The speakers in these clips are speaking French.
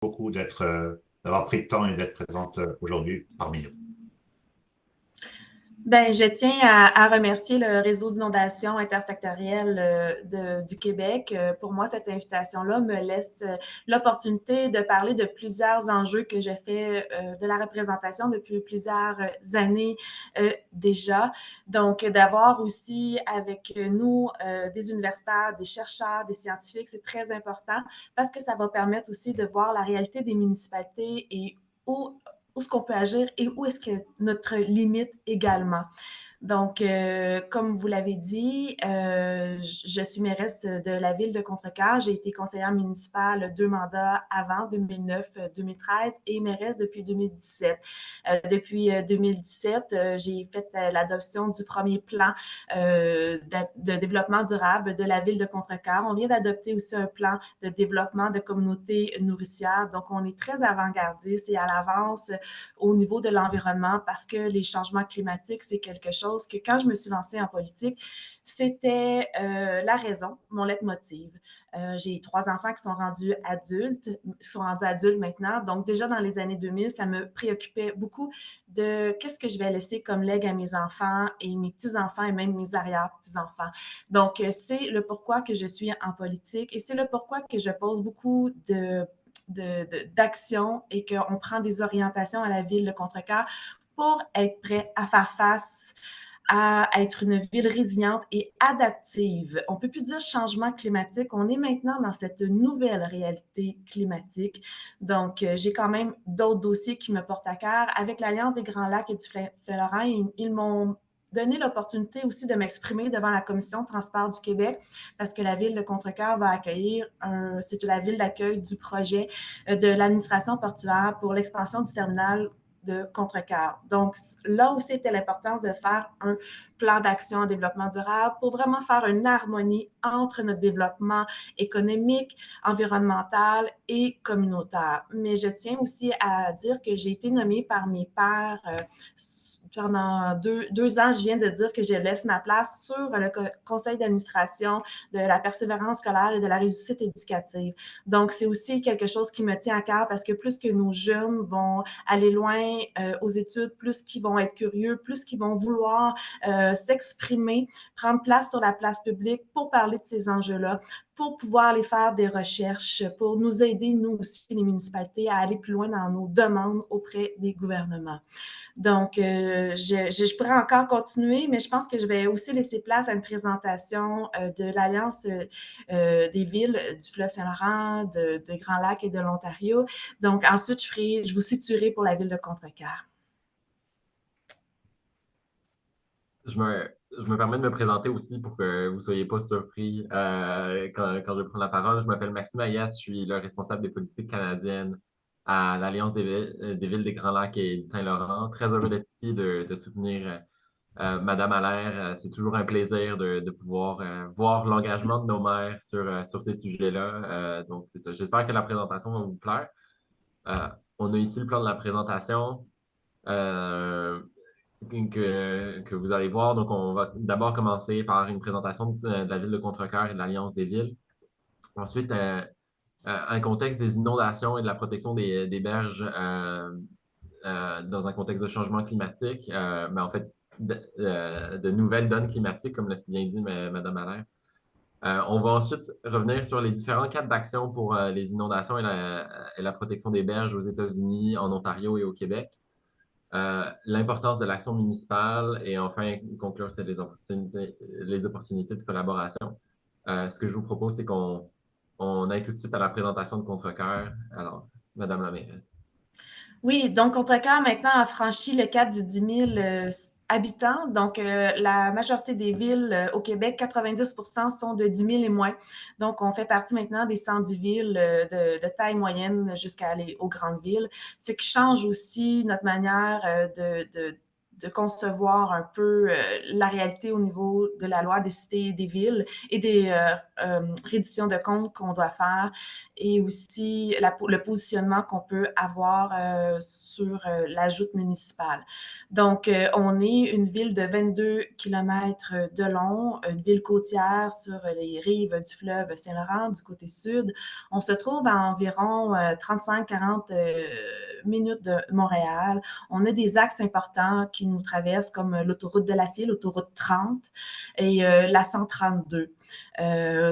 beaucoup d'avoir pris le temps et d'être présente aujourd'hui parmi nous. Ben, je tiens à remercier le réseau d'inondation intersectorielle du Québec. Pour moi, cette invitation-là me laisse l'opportunité de parler de plusieurs enjeux que je fais de la représentation depuis plusieurs années déjà. Donc, d'avoir aussi avec nous des universitaires, des chercheurs, des scientifiques, c'est très important parce que ça va permettre aussi de voir la réalité des municipalités et où est-ce qu'on peut agir et où est-ce que notre limite également. Donc, comme vous l'avez dit, je suis mairesse de la ville de Contrecoeur. J'ai été conseillère municipale 2 mandats avant, 2009-2013, et mairesse depuis 2017. Depuis 2017, j'ai fait l'adoption du premier plan de développement durable de la ville de Contrecoeur. On vient d'adopter aussi un plan de développement de communautés nourricières. Donc, on est très avant-gardiste et à l'avance au niveau de l'environnement parce que les changements climatiques, c'est quelque chose que quand je me suis lancée en politique, c'était la raison, mon leitmotiv. J'ai 3 enfants qui sont rendus adultes maintenant. Donc, déjà dans les années 2000, ça me préoccupait beaucoup de qu'est-ce que je vais laisser comme legs à mes enfants et mes petits-enfants et même mes arrière-petits-enfants. Donc, c'est le pourquoi que je suis en politique et c'est le pourquoi que je pose beaucoup d'actions et qu'on prend des orientations à la ville de Contrecoeur pour être prêt à faire face à être une ville résiliente et adaptive. On ne peut plus dire changement climatique, on est maintenant dans cette nouvelle réalité climatique. Donc, j'ai quand même d'autres dossiers qui me portent à cœur. Avec l'Alliance des Grands Lacs et du Flin-Laurent, ils m'ont donné l'opportunité aussi de m'exprimer devant la Commission de transport du Québec parce que la ville de Contrecoeur va accueillir, c'est la ville d'accueil du projet de l'administration portuaire pour l'expansion du terminal de Contrecoeur. Donc, là aussi, c'était l'importance de faire un plan d'action en développement durable pour vraiment faire une harmonie entre notre développement économique, environnemental et communautaire. Mais je tiens aussi à dire que j'ai été nommée par mes pairs pendant 2 ans, je viens de dire que je laisse ma place sur le conseil d'administration de la persévérance scolaire et de la réussite éducative. Donc, c'est aussi quelque chose qui me tient à cœur parce que plus que nos jeunes vont aller loin aux études, plus qu'ils vont être curieux, plus qu'ils vont vouloir s'exprimer, prendre place sur la place publique pour parler de ces enjeux-là, pour pouvoir aller faire des recherches, pour nous aider, nous aussi, les municipalités, à aller plus loin dans nos demandes auprès des gouvernements. Donc, je pourrais encore continuer, mais je pense que je vais aussi laisser place à une présentation de l'Alliance des villes du fleuve Saint-Laurent, de Grand Lac et de l'Ontario. Donc, ensuite, je vous situerai pour la ville de Contrecoeur. Je me permets de me présenter aussi pour que vous ne soyez pas surpris quand je prends la parole. Je m'appelle Maxime Ayat, je suis le responsable des politiques canadiennes à l'Alliance des villes des Grands Lacs et du Saint-Laurent. Très heureux d'être ici, de soutenir Madame Allaire. C'est toujours un plaisir de pouvoir voir l'engagement de nos maires sur ces sujets-là. Donc, c'est ça. J'espère que la présentation va vous plaire. On a ici le plan de la présentation. Que vous allez voir. Donc, on va d'abord commencer par une présentation de la ville de Contrecoeur et de l'Alliance des villes. Ensuite, un contexte des inondations et de la protection des berges dans un contexte de changement climatique, mais en fait, de nouvelles donnes climatiques, comme l'a si bien dit Mme Allaire. On va ensuite revenir sur les différents cadres d'action pour les inondations et la protection des berges aux États-Unis, en Ontario et au Québec. L'importance de l'action municipale et enfin conclure sur les opportunités de collaboration. Ce que je vous propose, c'est qu'on aille tout de suite à la présentation de Contrecoeur. Alors, Madame la mairesse. Oui, donc Contrecoeur maintenant a franchi le cap du 10 000 habitants. Donc, la majorité des villes au Québec, 90% sont de 10 000 et moins. Donc, on fait partie maintenant des 110 villes de taille moyenne jusqu'à aller aux grandes villes, ce qui change aussi notre manière de concevoir un peu la réalité au niveau de la loi des cités et des villes et des redditions de comptes qu'on doit faire et aussi le positionnement qu'on peut avoir sur la joute municipale. Donc, on est une ville de 22 km de long, une ville côtière sur les rives du fleuve Saint-Laurent du côté sud. On se trouve à environ 35-40 minutes de Montréal. On a des axes importants qui nous traversent comme l'autoroute de l'acier, l'autoroute 30 et la 132.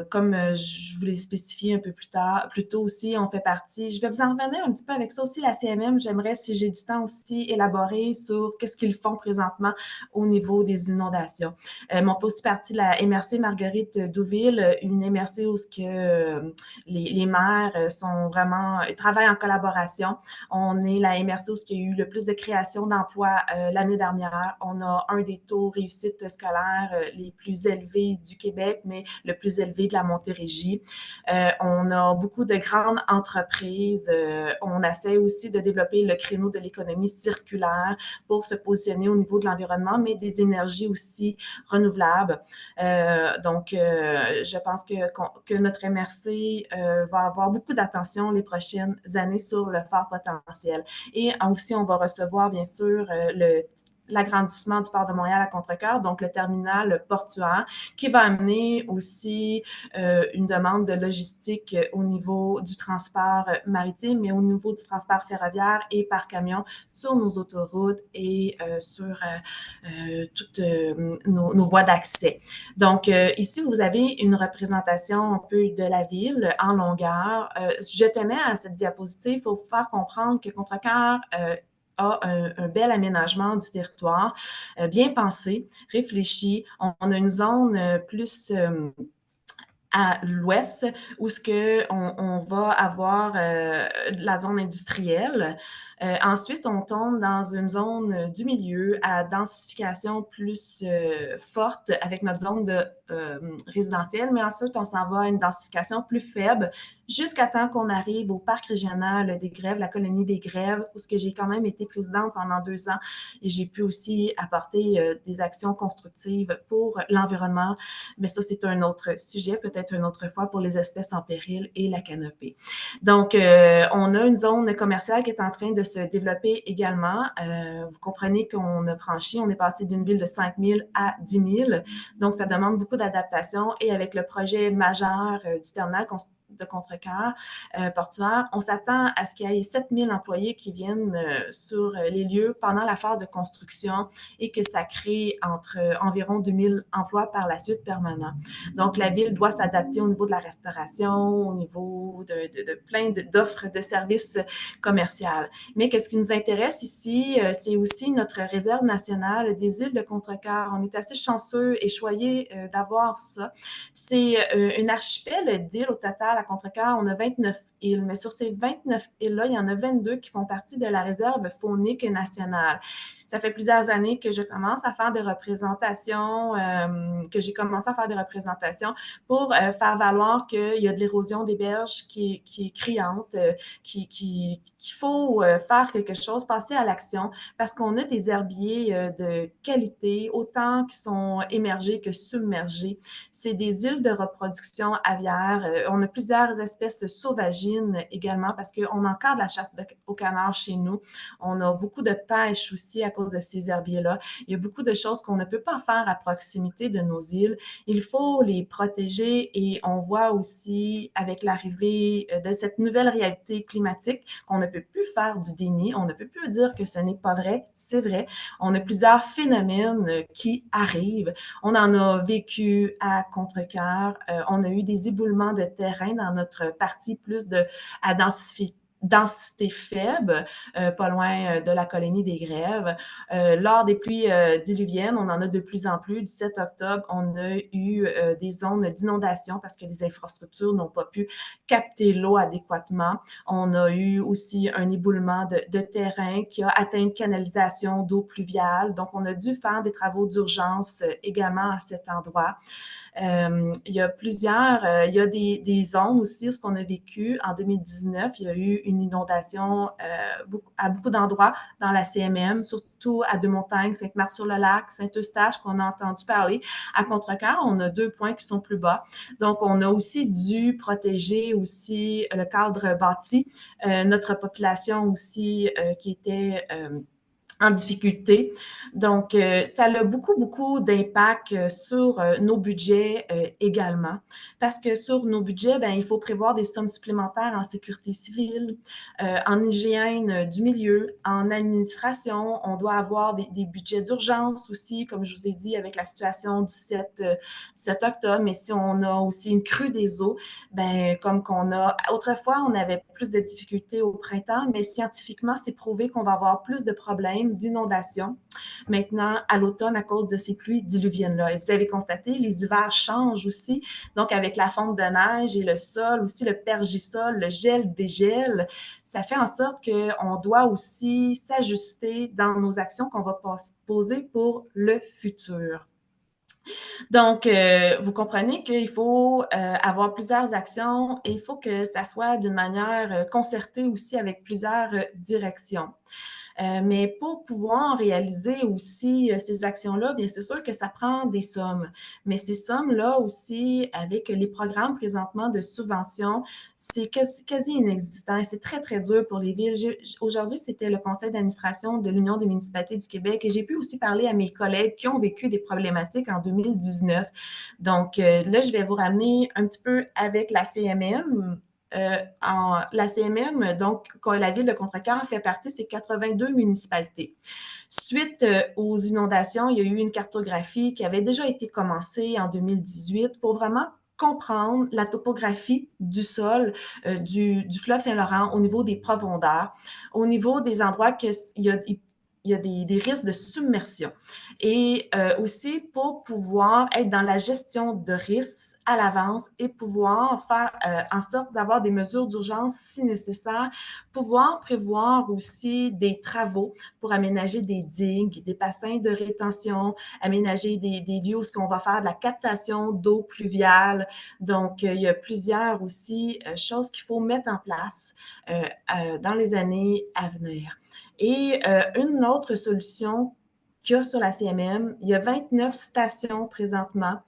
Comme je vous l'ai spécifié un peu plus tôt aussi, on fait partie, je vais vous en revenir un petit peu avec ça aussi, la CMM, j'aimerais, si j'ai du temps aussi, élaborer sur qu'est-ce qu'ils font présentement au niveau des inondations. Mais on fait aussi partie de la MRC Marguerite Douville, une MRC où les maires sont vraiment, travaillent en collaboration. On est la MRC où il y a eu le plus de création d'emplois l'année dernière. On a un des taux réussite scolaire les plus élevés du Québec, mais le plus élevé de la Montérégie. On a beaucoup de grandes entreprises. On essaie aussi de développer le créneau de l'économie circulaire pour se positionner au niveau de l'environnement, mais des énergies aussi renouvelables. Donc, je pense que notre MRC va avoir beaucoup d'attention les prochaines années sur le fort potentiel. Et aussi, on va recevoir, bien sûr, l'agrandissement du port de Montréal à Contrecœur, donc le terminal portuaire, qui va amener aussi une demande de logistique au niveau du transport maritime, mais au niveau du transport ferroviaire et par camion sur nos autoroutes et sur toutes nos voies d'accès. Donc, ici, vous avez une représentation un peu de la ville en longueur. Je tenais à cette diapositive pour vous faire comprendre que Contrecœur a un bel aménagement du territoire, bien pensé, réfléchi. On a une zone plus à l'ouest où on va avoir la zone industrielle. Ensuite, on tombe dans une zone du milieu à densification plus forte avec notre zone de résidentielle, mais ensuite, on s'en va à une densification plus faible jusqu'à temps qu'on arrive au parc régional des Grèves, la colonie des Grèves, où j'ai quand même été présidente pendant 2 ans et j'ai pu aussi apporter des actions constructives pour l'environnement. Mais ça, c'est un autre sujet, peut-être une autre fois pour les espèces en péril et la canopée. Donc, on a une zone commerciale qui est en train de se développer également. Vous comprenez qu'on a franchi, on est passé d'une ville de 5 000 à 10 000. Donc, ça demande beaucoup d'adaptation et avec le projet majeur du terminal de Contrecœur portuaire, on s'attend à ce qu'il y ait 7 000 employés qui viennent sur les lieux pendant la phase de construction et que ça crée environ 2 000 emplois par la suite permanents. Donc, la ville doit s'adapter au niveau de la restauration, au niveau de plein d'offres de services commerciaux. Mais qu'est-ce qui nous intéresse ici, c'est aussi notre réserve nationale des îles de Contrecœur. On est assez chanceux et choyés d'avoir ça. C'est un archipel d'îles au total à Contrecœur. On a 29 îles, mais sur ces 29 îles-là, il y en a 22 qui font partie de la réserve faunique nationale. Ça fait plusieurs années que je commence à faire des représentations, pour faire valoir qu'il y a de l'érosion des berges qui est criante, qu'il faut faire quelque chose, passer à l'action, parce qu'on a des herbiers de qualité, autant qui sont émergés que submergés. C'est des îles de reproduction aviaire. On a plusieurs espèces sauvagines également, parce qu'on encadre la chasse au canard chez nous. On a beaucoup de pêche aussi à cause de ces herbiers-là. Il y a beaucoup de choses qu'on ne peut pas faire à proximité de nos îles. Il faut les protéger et on voit aussi avec l'arrivée de cette nouvelle réalité climatique qu'on ne peut plus faire du déni, on ne peut plus dire que ce n'est pas vrai, c'est vrai. On a plusieurs phénomènes qui arrivent. On en a vécu à Contrecœur. On a eu des éboulements de terrain dans notre partie plus à densité faible, pas loin de la colonie des Grèves. Lors des pluies diluviennes, on en a de plus en plus. Du 7 octobre, on a eu des zones d'inondation parce que les infrastructures n'ont pas pu capter l'eau adéquatement. On a eu aussi un éboulement de terrain qui a atteint une canalisation d'eau pluviale. Donc, on a dû faire des travaux d'urgence également à cet endroit. Il y a des zones aussi où ce qu'on a vécu en 2019, il y a eu une une inondation à beaucoup d'endroits dans la CMM, surtout à Deux-Montagnes, Sainte-Marthe-sur-le-Lac, Saint-Eustache, qu'on a entendu parler. À Contrecœur, on a 2 points qui sont plus bas. Donc, on a aussi dû protéger aussi le cadre bâti, notre population aussi qui était en difficulté. Donc, ça a beaucoup d'impact sur nos budgets également. Parce que sur nos budgets, ben, il faut prévoir des sommes supplémentaires en sécurité civile, en hygiène du milieu, en administration. On doit avoir des budgets d'urgence aussi, comme je vous ai dit, avec la situation du 7 octobre. Mais si on a aussi une crue des eaux, ben, comme qu'on a autrefois, on avait plus de difficultés au printemps, mais scientifiquement, c'est prouvé qu'on va avoir plus de problèmes d'inondation maintenant à l'automne à cause de ces pluies diluviennes-là. Et vous avez constaté, les hivers changent aussi, donc avec la fonte de neige et le sol, aussi le pergisol, le gel, dégel, ça fait en sorte qu'on doit aussi s'ajuster dans nos actions qu'on va poser pour le futur. Donc, vous comprenez qu'il faut avoir plusieurs actions et il faut que ça soit d'une manière concertée aussi avec plusieurs directions. Mais pour pouvoir réaliser aussi ces actions-là, bien, c'est sûr que ça prend des sommes. Mais ces sommes-là aussi, avec les programmes présentement de subvention, c'est quasi inexistant et c'est très, très dur pour les villes. Aujourd'hui, c'était le conseil d'administration de l'Union des municipalités du Québec et j'ai pu aussi parler à mes collègues qui ont vécu des problématiques en 2019. Donc, là, je vais vous ramener un petit peu avec la CMM. La CMM, donc, quand la ville de Contrecœur fait partie, c'est 82 municipalités. Suite aux inondations, il y a eu une cartographie qui avait déjà été commencée en 2018 pour vraiment comprendre la topographie du sol du fleuve Saint-Laurent au niveau des profondeurs, au niveau des endroits qu'il y a des risques de submersion. Et aussi pour pouvoir être dans la gestion de risques à l'avance et pouvoir faire en sorte d'avoir des mesures d'urgence si nécessaire, pouvoir prévoir aussi des travaux pour aménager des digues, des bassins de rétention, aménager des lieux où on va faire de la captation d'eau pluviale. Donc, il y a plusieurs aussi choses qu'il faut mettre en place dans les années à venir. Et une autre solution qu'il y a sur la CMM, il y a 29 stations présentement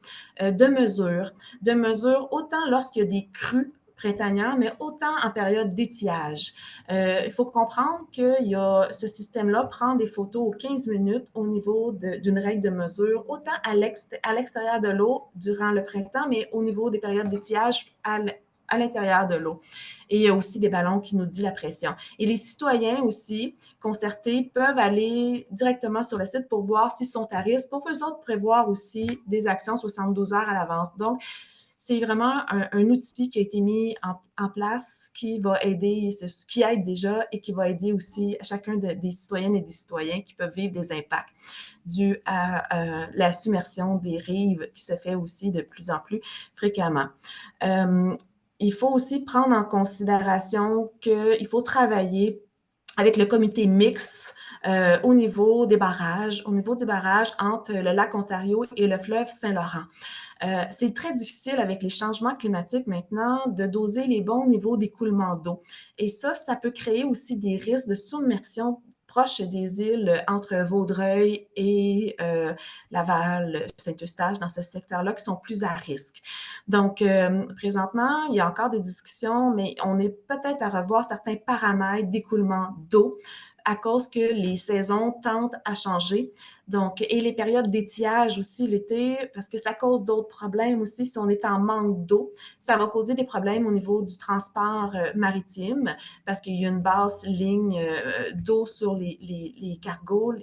de mesures autant lorsqu'il y a des crues printanières, mais autant en période d'étiage. Il faut comprendre que ce système-là prend des photos aux 15 minutes au niveau d'une règle de mesure, autant à l'extérieur de l'eau durant le printemps, mais au niveau des périodes d'étiage à l'intérieur de l'eau. Et il y a aussi des ballons qui nous disent la pression. Et les citoyens aussi, concertés, peuvent aller directement sur le site pour voir s'ils sont à risque, pour eux autres prévoir aussi des actions 72 heures à l'avance. Donc, c'est vraiment un outil qui a été mis en place qui va aider, qui aide déjà et qui va aider aussi chacun des citoyennes et des citoyens qui peuvent vivre des impacts dus à la submersion des rives qui se fait aussi de plus en plus fréquemment. Il faut aussi prendre en considération qu'il faut travailler avec le comité mixte au niveau des barrages entre le lac Ontario et le fleuve Saint-Laurent. C'est très difficile avec les changements climatiques maintenant de doser les bons niveaux d'écoulement d'eau. Et ça peut créer aussi des risques de submersion proche des îles entre Vaudreuil et Laval, Saint-Eustache, dans ce secteur-là, qui sont plus à risque. Donc, présentement, il y a encore des discussions, mais on est peut-être à revoir certains paramètres d'écoulement d'eau à cause que les saisons tendent à changer. Donc, et les périodes d'étiage aussi l'été, parce que ça cause d'autres problèmes aussi. Si on est en manque d'eau, ça va causer des problèmes au niveau du transport maritime, parce qu'il y a une basse ligne d'eau sur les cargos,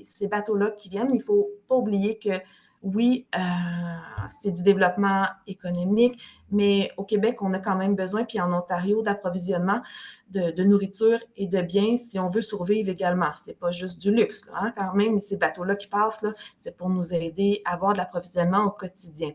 ces bateaux-là qui viennent. Il ne faut pas oublier que oui, c'est du développement économique, mais au Québec, on a quand même besoin, puis en Ontario, d'approvisionnement de nourriture et de biens si on veut survivre également. C'est pas juste du luxe, là, hein, quand même, ces bateaux-là qui passent, là, c'est pour nous aider à avoir de l'approvisionnement au quotidien.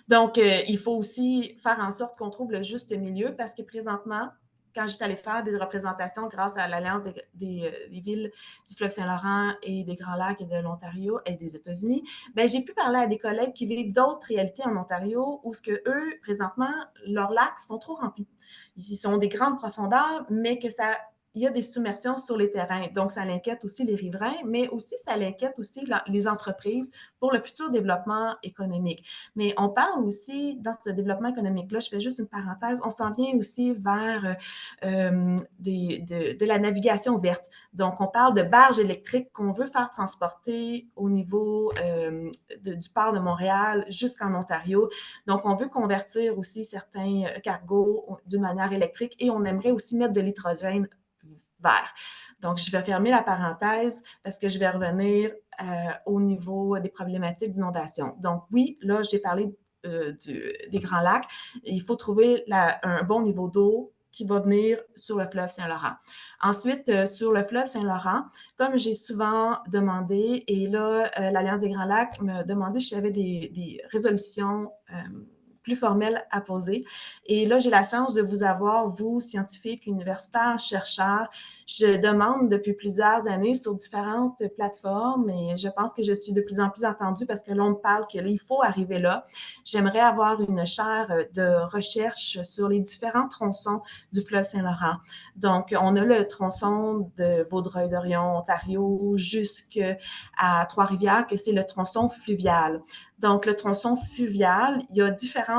Donc, il faut aussi faire en sorte qu'on trouve le juste milieu parce que présentement, quand j'étais allée faire des représentations grâce à l'Alliance des villes du fleuve Saint-Laurent et des Grands Lacs et de l'Ontario et des États-Unis, ben, j'ai pu parler à des collègues qui vivent d'autres réalités en Ontario où ce que eux, présentement, leurs lacs sont trop remplis. Ils sont des grandes profondeurs, mais que ça il y a des submersions sur les terrains. Donc, ça l'inquiète aussi les riverains, mais aussi ça l'inquiète aussi les entreprises pour le futur développement économique. Mais on parle aussi, dans ce développement économique-là, je fais juste une parenthèse, on s'en vient aussi vers de la navigation verte. Donc, on parle de barges électriques qu'on veut faire transporter au niveau du port de Montréal jusqu'en Ontario. Donc, on veut convertir aussi certains cargos d'une manière électrique et on aimerait aussi mettre de l'hydrogène vert. Donc, je vais fermer la parenthèse parce que je vais revenir au niveau des problématiques d'inondation. Donc, oui, là, j'ai parlé des Grands Lacs. Il faut trouver un bon niveau d'eau qui va venir sur le fleuve Saint-Laurent. Ensuite, sur le fleuve Saint-Laurent, comme j'ai souvent demandé, et là, l'Alliance des Grands Lacs me demandait si j'avais des résolutions plus formelles à poser. Et là, j'ai la chance de vous avoir, vous, scientifiques, universitaires, chercheurs. Je demande depuis plusieurs années sur différentes plateformes et je pense que je suis de plus en plus entendue parce que là, on me parle qu'il faut arriver là. J'aimerais avoir une chaire de recherche sur les différents tronçons du fleuve Saint-Laurent. Donc, on a le tronçon de Vaudreuil-Dorion, Ontario, jusqu'à Trois-Rivières, que c'est le tronçon fluvial. Donc, le tronçon fluvial, il y a différents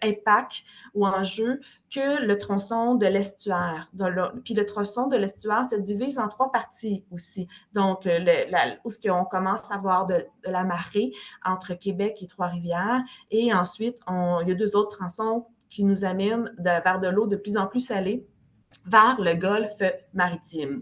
impacts ou enjeux que le tronçon de l'estuaire. Puis le tronçon de l'estuaire se divise en 3 parties aussi. Donc, où est-ce qu'on commence à avoir de la marée entre Québec et Trois-Rivières. Et ensuite, il y a 2 autres tronçons qui nous amènent vers de l'eau de plus en plus salée vers le golfe maritime.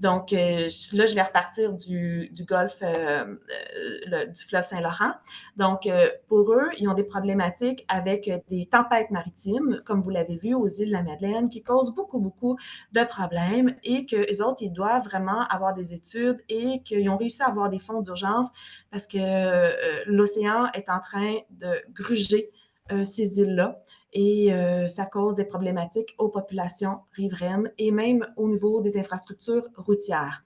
Donc, là, je vais repartir du golfe du fleuve Saint-Laurent. Donc, pour eux, ils ont des problématiques avec des tempêtes maritimes, comme vous l'avez vu aux îles de la Madeleine, qui causent beaucoup, beaucoup de problèmes et qu'eux autres, ils doivent vraiment avoir des études et qu'ils ont réussi à avoir des fonds d'urgence parce que l'océan est en train de gruger ces îles-là. Et ça cause des problématiques aux populations riveraines et même au niveau des infrastructures routières.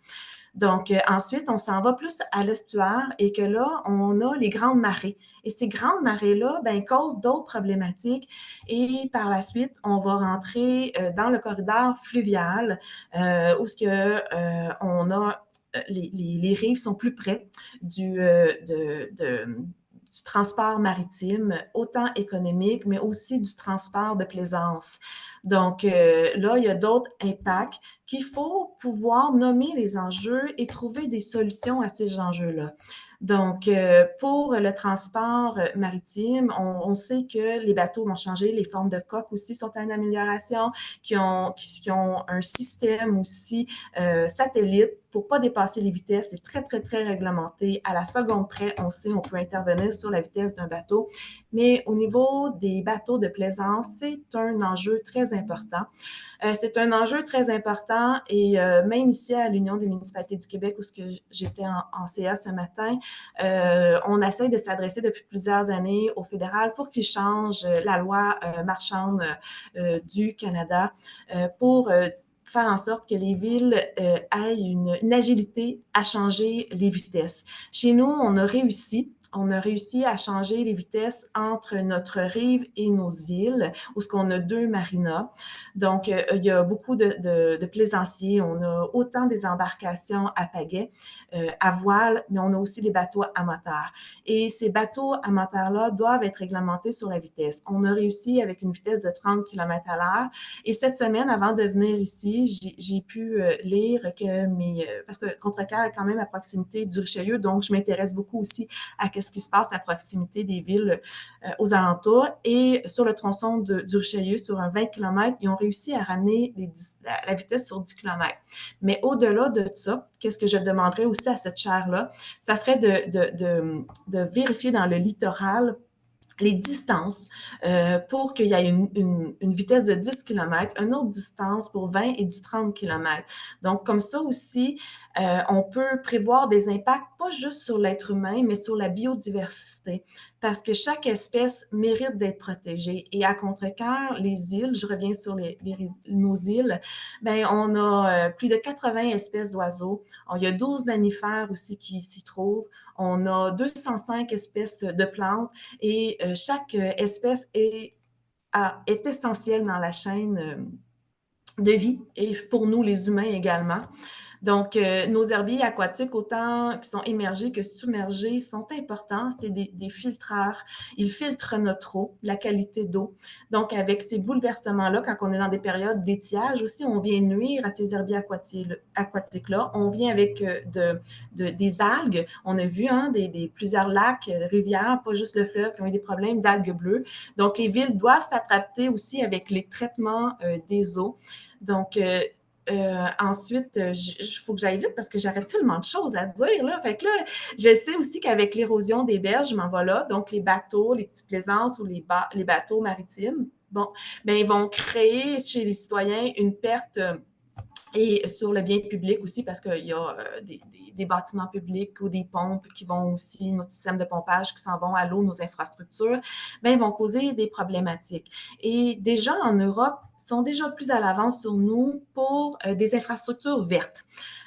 Donc, ensuite, on s'en va plus à l'estuaire et que là, on a les grandes marées. Et ces grandes marées-là, ben, causent d'autres problématiques. Et par la suite, on va rentrer dans le corridor fluvial où on a les rives sont plus près du transport maritime, autant économique, mais aussi du transport de plaisance. Donc, là, il y a d'autres impacts qu'il faut pouvoir nommer les enjeux et trouver des solutions à ces enjeux-là. Donc, pour le transport maritime, on sait que les bateaux vont changer, les formes de coques aussi sont en amélioration, qui ont un système aussi satellite pour ne pas dépasser les vitesses. C'est très, très, très réglementé. À la seconde près, on sait, on peut intervenir sur la vitesse d'un bateau. Mais au niveau des bateaux de plaisance, c'est un enjeu très important. C'est un enjeu très important et même ici à l'Union des municipalités du Québec où j'étais en CA ce matin, on essaie de s'adresser depuis plusieurs années au fédéral pour qu'il change la loi marchande du Canada pour faire en sorte que les villes aient une agilité à changer les vitesses. Chez nous, on a réussi à changer les vitesses entre notre rive et nos îles, où on a 2 marinas. Donc, il y a beaucoup de plaisanciers. On a autant des embarcations à pagaie, à voile, mais on a aussi des bateaux à moteur. Et ces bateaux à moteur-là doivent être réglementés sur la vitesse. On a réussi avec une vitesse de 30 km/h. Et cette semaine, avant de venir ici, j'ai pu lire que parce que Contrecoeur est quand même à proximité du Richelieu, donc je m'intéresse beaucoup aussi à ce qui se passe à proximité des villes aux alentours. Et sur le tronçon du Richelieu, sur un 20 km, ils ont réussi à ramener la vitesse sur 10 km. Mais au-delà de ça, qu'est-ce que je demanderais aussi à cette chaire-là? Ça serait de vérifier dans le littoral les distances pour qu'il y ait une vitesse de 10 km, une autre distance pour 20 et du 30 km. Donc, comme ça aussi, on peut prévoir des impacts, pas juste sur l'être humain, mais sur la biodiversité. parce que chaque espèce mérite d'être protégée. Et à Contrecœur, les îles, je reviens sur nos îles, ben on a plus de 80 espèces d'oiseaux. Il y a 12 mammifères aussi qui s'y trouvent. On a 205 espèces de plantes et chaque espèce est essentielle dans la chaîne de vie et pour nous, les humains également. Donc, nos herbiers aquatiques, autant qui sont émergés que submergés, sont importants. C'est des filtreurs. Ils filtrent notre eau, la qualité d'eau. Donc, avec ces bouleversements-là, quand on est dans des périodes d'étiage aussi, on vient nuire à ces herbiers aquatiques-là. On vient avec des algues. On a vu plusieurs lacs, rivières, pas juste le fleuve, qui ont eu des problèmes d'algues bleues. Donc, les villes doivent s'attraper aussi avec les traitements des eaux. Donc, ensuite, il faut que j'aille vite parce que j'aurais tellement de choses à dire, là. Fait que là, je sais aussi qu'avec l'érosion des berges, je m'en vais là, donc les bateaux, les petites plaisances ou les bateaux maritimes, bon, ben ils vont créer chez les citoyens une perte et sur le bien public aussi, parce qu'il y a des bâtiments publics ou des pompes qui vont aussi, nos systèmes de pompage qui s'en vont à l'eau, nos infrastructures, bien, ils vont causer des problématiques. Et déjà, en Europe, sont déjà plus à l'avance sur nous pour des infrastructures vertes.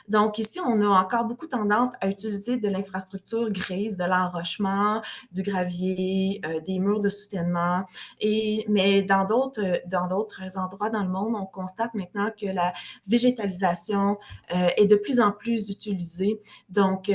Donc, ici, on a encore beaucoup tendance à utiliser de l'infrastructure grise, de l'enrochement, du gravier, des murs de soutènement. Mais dans d'autres endroits dans le monde, on constate maintenant que la végétalisation est de plus en plus utilisée, donc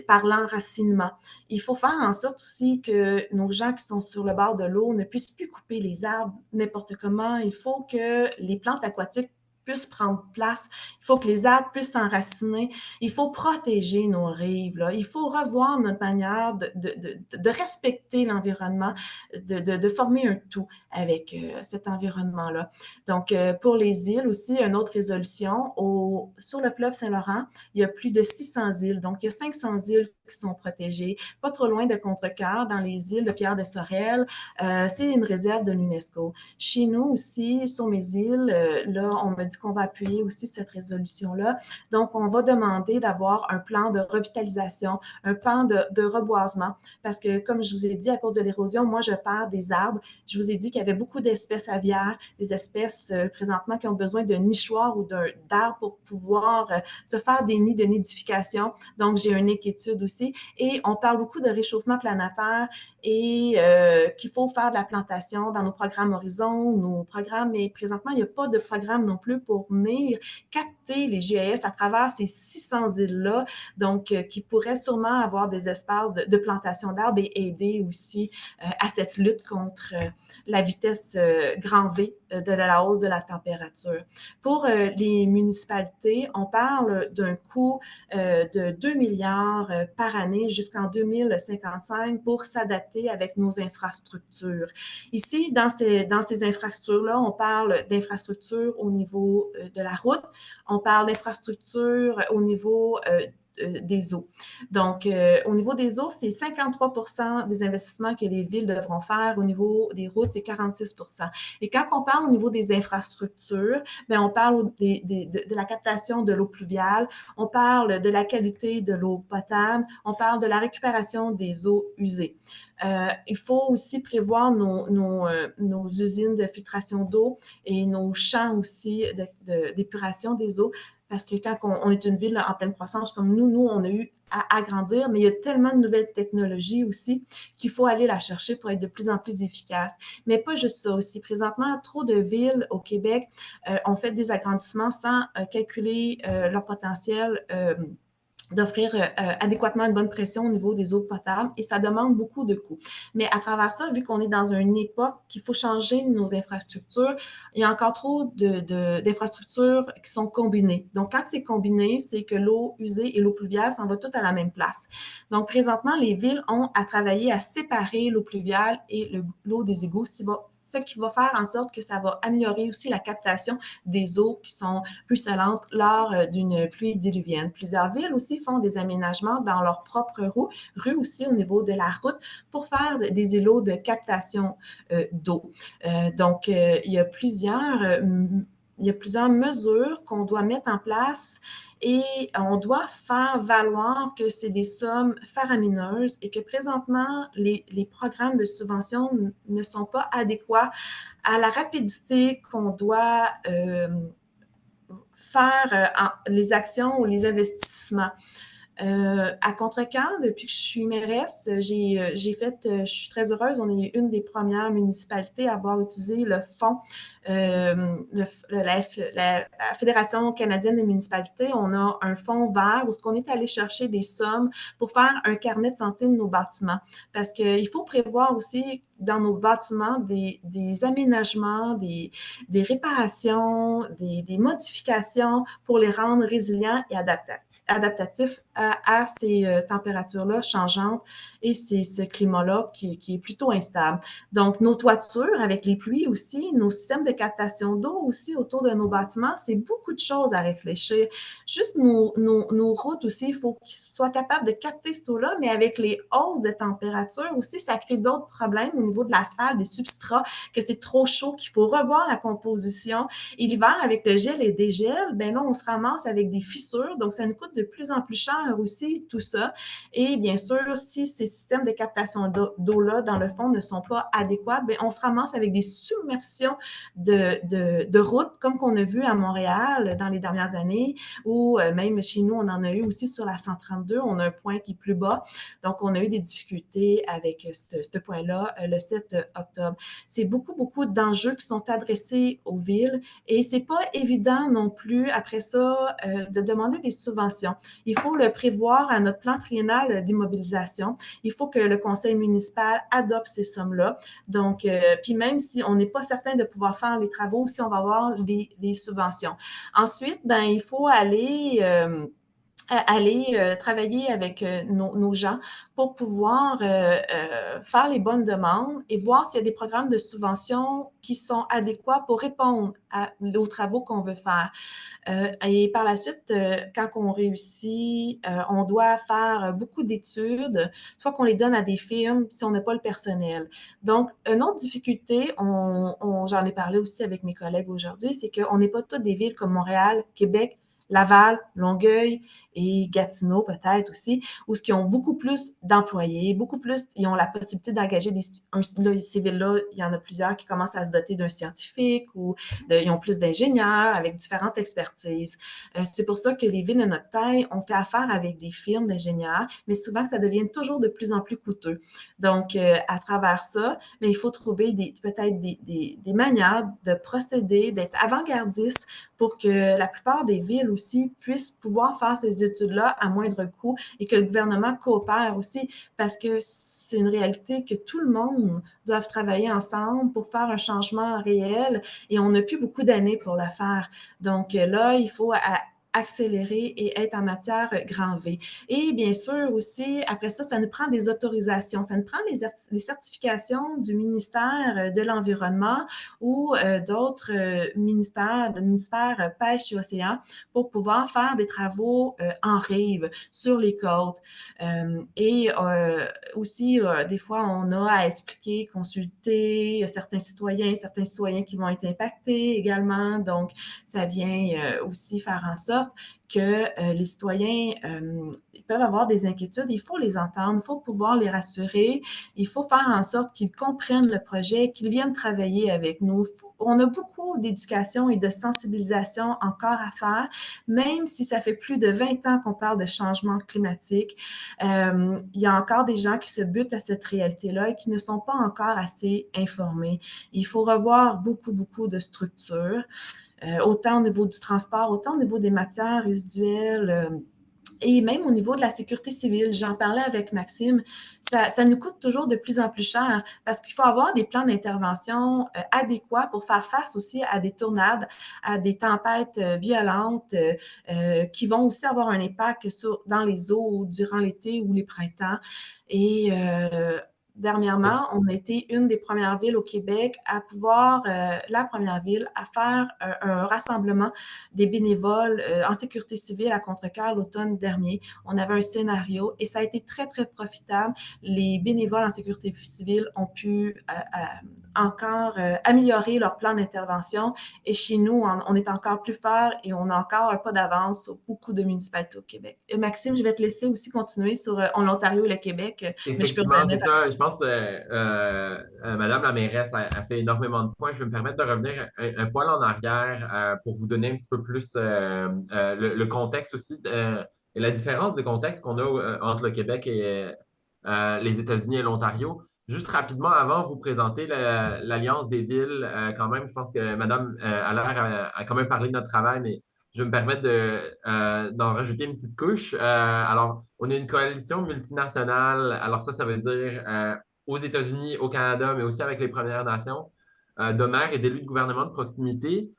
par l'enracinement. Il faut faire en sorte aussi que nos gens qui sont sur le bord de l'eau ne puissent plus couper les arbres n'importe comment. Il faut que les plantes aquatiques puissent prendre place. Il faut que les arbres puissent s'enraciner. Il faut protéger nos rives, là. Il faut revoir notre manière de respecter l'environnement, de former un tout avec cet environnement-là. Donc, pour les îles aussi, une autre résolution, sur le fleuve Saint-Laurent, il y a plus de 600 îles. Donc, il y a 500 îles qui sont protégées, pas trop loin de Contrecœur, dans les îles de Pierre-de-Sorel. C'est une réserve de l'UNESCO. Chez nous aussi, sur mes îles, là, on me dit qu'on va appuyer aussi cette résolution-là. Donc, on va demander d'avoir un plan de revitalisation, un plan de reboisement, parce que, comme je vous ai dit, à cause de l'érosion, moi, je perds des arbres. Je vous ai dit qu'il y avait beaucoup d'espèces aviaires, des espèces présentement qui ont besoin de nichoirs ou d'arbres pour pouvoir se faire des nids de nidification. Donc, j'ai une inquiétude aussi. Et on parle beaucoup de réchauffement planétaire et qu'il faut faire de la plantation dans nos programmes Horizon, nos programmes, mais présentement, il n'y a pas de programme non plus pour venir capter les GES à travers ces 600 îles-là, donc qui pourraient sûrement avoir des espaces de plantation d'arbres et aider aussi à cette lutte contre la vitesse grand V de la hausse de la température. Pour les municipalités, on parle d'un coût de 2 milliards par année jusqu'en 2055 pour s'adapter avec nos infrastructures. Ici, dans ces infrastructures-là, on parle d'infrastructures au niveau de la route, on parle d'infrastructures au niveau des eaux. Donc, au niveau des eaux, c'est 53% des investissements que les villes devront faire. Au niveau des routes, c'est 46%. Et quand on parle au niveau des infrastructures, bien, on parle de la captation de l'eau pluviale, on parle de la qualité de l'eau potable, on parle de la récupération des eaux usées. Il faut aussi prévoir nos usines de filtration d'eau et nos champs aussi d'épuration des eaux. Parce que quand on est une ville en pleine croissance comme nous, on a eu à agrandir, mais il y a tellement de nouvelles technologies aussi qu'il faut aller la chercher pour être de plus en plus efficace. Mais pas juste ça aussi. Présentement, trop de villes au Québec ont fait des agrandissements sans calculer leur potentiel d'offrir adéquatement une bonne pression au niveau des eaux potables et ça demande beaucoup de coûts. Mais à travers ça, vu qu'on est dans une époque qu'il faut changer nos infrastructures, il y a encore trop d'infrastructures qui sont combinées. Donc, quand c'est combiné, c'est que l'eau usée et l'eau pluviale s'en va toutes à la même place. Donc, présentement, les villes ont à travailler à séparer l'eau pluviale et l'eau des égouts, ce qui va faire en sorte que ça va améliorer aussi la captation des eaux qui sont ruisselantes lors d'une pluie diluvienne. Plusieurs villes aussi font des aménagements dans leur propre rue aussi au niveau de la route pour faire des îlots de captation d'eau. Donc, il y a plusieurs il y a plusieurs mesures qu'on doit mettre en place et on doit faire valoir que c'est des sommes faramineuses et que présentement, les programmes de subvention ne sont pas adéquats à la rapidité qu'on doit faire les actions ou les investissements. À Contrecœur, depuis que je suis mairesse, je suis très heureuse, on est une des premières municipalités à avoir utilisé le fonds, la Fédération canadienne des municipalités. On a un fonds vert où on est allé chercher des sommes pour faire un carnet de santé de nos bâtiments. Parce qu'il faut prévoir aussi dans nos bâtiments des aménagements, des réparations, des modifications pour les rendre résilients et adaptatifs à ces températures-là changeantes et ce climat-là qui est plutôt instable. Donc, nos toitures avec les pluies aussi, nos systèmes de captation d'eau aussi autour de nos bâtiments, c'est beaucoup de choses à réfléchir. Juste nos routes aussi, il faut qu'ils soient capables de capter cette eau-là, mais avec les hausses de température aussi, ça crée d'autres problèmes au niveau de l'asphalte, des substrats, que c'est trop chaud, qu'il faut revoir la composition. Et l'hiver, avec le gel et dégel, ben là, on se ramasse avec des fissures, donc ça nous coûte de plus en plus cher aussi, tout ça. Et bien sûr, si ces systèmes de captation d'eau-là, dans le fond, ne sont pas adéquats, bien, on se ramasse avec des submersions de routes, comme qu'on a vu à Montréal dans les dernières années, ou même chez nous, on en a eu aussi sur la 132, on a un point qui est plus bas. Donc, on a eu des difficultés avec ce point-là le 7 octobre. C'est beaucoup d'enjeux qui sont adressés aux villes et c'est pas évident non plus, après ça, de demander des subventions. Il faut le prévoir à notre plan triennal d'immobilisation. Il faut que le conseil municipal adopte ces sommes-là. Donc, puis même si on n'est pas certain de pouvoir faire les travaux, si on va avoir les subventions. Ensuite, ben, il faut aller travailler avec nos gens pour pouvoir faire les bonnes demandes et voir s'il y a des programmes de subvention qui sont adéquats pour répondre aux travaux qu'on veut faire. Et par la suite, quand on réussit, on doit faire beaucoup d'études, soit qu'on les donne à des firmes si on n'a pas le personnel. Donc, une autre difficulté, j'en ai parlé aussi avec mes collègues aujourd'hui, c'est qu'on n'est pas toutes des villes comme Montréal, Québec, Laval, Longueuil et Gatineau peut-être aussi, où ils ont beaucoup plus d'employés, beaucoup plus, ils ont la possibilité d'engager ces villes-là, il y en a plusieurs qui commencent à se doter d'un scientifique ou ils ont plus d'ingénieurs avec différentes expertises. C'est pour ça que les villes de notre taille, on fait affaire avec des firmes d'ingénieurs, mais souvent, ça devient toujours de plus en plus coûteux. Donc, à travers ça, mais il faut trouver peut-être des manières de procéder, d'être avant-gardiste pour que la plupart des villes aussi puissent pouvoir faire ces études-là à moindre coût et que le gouvernement coopère aussi parce que c'est une réalité que tout le monde doit travailler ensemble pour faire un changement réel et on n'a plus beaucoup d'années pour le faire. Donc là, il faut accélérer et être en matière grand V. Et bien sûr aussi, après ça, ça nous prend des autorisations, ça nous prend les certifications du ministère de l'Environnement ou d'autres ministères, le ministère Pêche et Océan, pour pouvoir faire des travaux en rive sur les côtes. Et aussi, des fois, on a à expliquer, consulter certains citoyens qui vont être impactés également. Donc, ça vient aussi faire en sorte que les citoyens peuvent avoir des inquiétudes, il faut les entendre, il faut pouvoir les rassurer, il faut faire en sorte qu'ils comprennent le projet, qu'ils viennent travailler avec nous. On a beaucoup d'éducation et de sensibilisation encore à faire, même si ça fait plus de 20 ans qu'on parle de changement climatique. Il y a encore des gens qui se butent à cette réalité-là et qui ne sont pas encore assez informés. Il faut revoir beaucoup de structures. Autant au niveau du transport, autant au niveau des matières résiduelles et même au niveau de la sécurité civile. J'en parlais avec Maxime, ça nous coûte toujours de plus en plus cher parce qu'il faut avoir des plans d'intervention adéquats pour faire face aussi à des tornades, à des tempêtes violentes qui vont aussi avoir un impact dans les eaux durant l'été ou les printemps. Et dernièrement, on a été une des premières villes au Québec à pouvoir, la première ville à faire un rassemblement des bénévoles en sécurité civile à Contrecœur l'automne dernier. On avait un scénario et ça a été très, très profitable. Les bénévoles en sécurité civile ont pu encore améliorer leur plan d'intervention et chez nous, on est encore plus fort et on a encore un pas d'avance sur beaucoup de municipalités au Québec. Maxime, je vais te laisser aussi continuer sur l'Ontario et le Québec, mais je peux Effectivement, c'est revenir. ça. Je pense que Madame la mairesse a fait énormément de points. Je vais me permettre de revenir un poil en arrière pour vous donner un petit peu plus le contexte aussi et la différence de contexte qu'on a entre le Québec et les États-Unis et l'Ontario. Juste rapidement, avant de vous présenter l'Alliance des villes, quand même, je pense que Madame Allaire a quand même parlé de notre travail, mais je vais me permettre d'en rajouter une petite couche. Alors, on a une coalition multinationale. Alors ça veut dire aux États-Unis, au Canada, mais aussi avec les Premières Nations, de maires et d'élus de gouvernement de proximité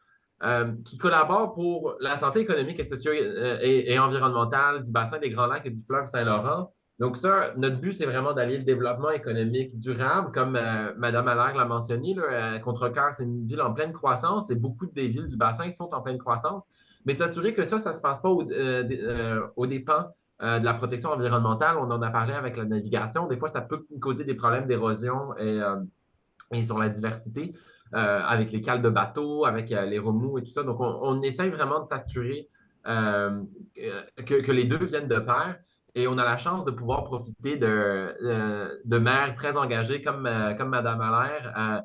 qui collaborent pour la santé économique et environnementale du bassin des Grands Lacs et du fleuve Saint-Laurent. Donc ça, notre but, c'est vraiment d'allier le développement économique durable, comme Mme Allaire l'a mentionné. Contrecœur, c'est une ville en pleine croissance et beaucoup des villes du bassin sont en pleine croissance. Mais de s'assurer que ça ne se passe pas aux dépens de la protection environnementale. On en a parlé avec la navigation. Des fois, ça peut causer des problèmes d'érosion et sur la diversité, avec les cales de bateaux, avec les remous et tout ça. Donc, on essaye vraiment de s'assurer que les deux viennent de pair. Et on a la chance de pouvoir profiter de maires très engagés comme Mme Allaire,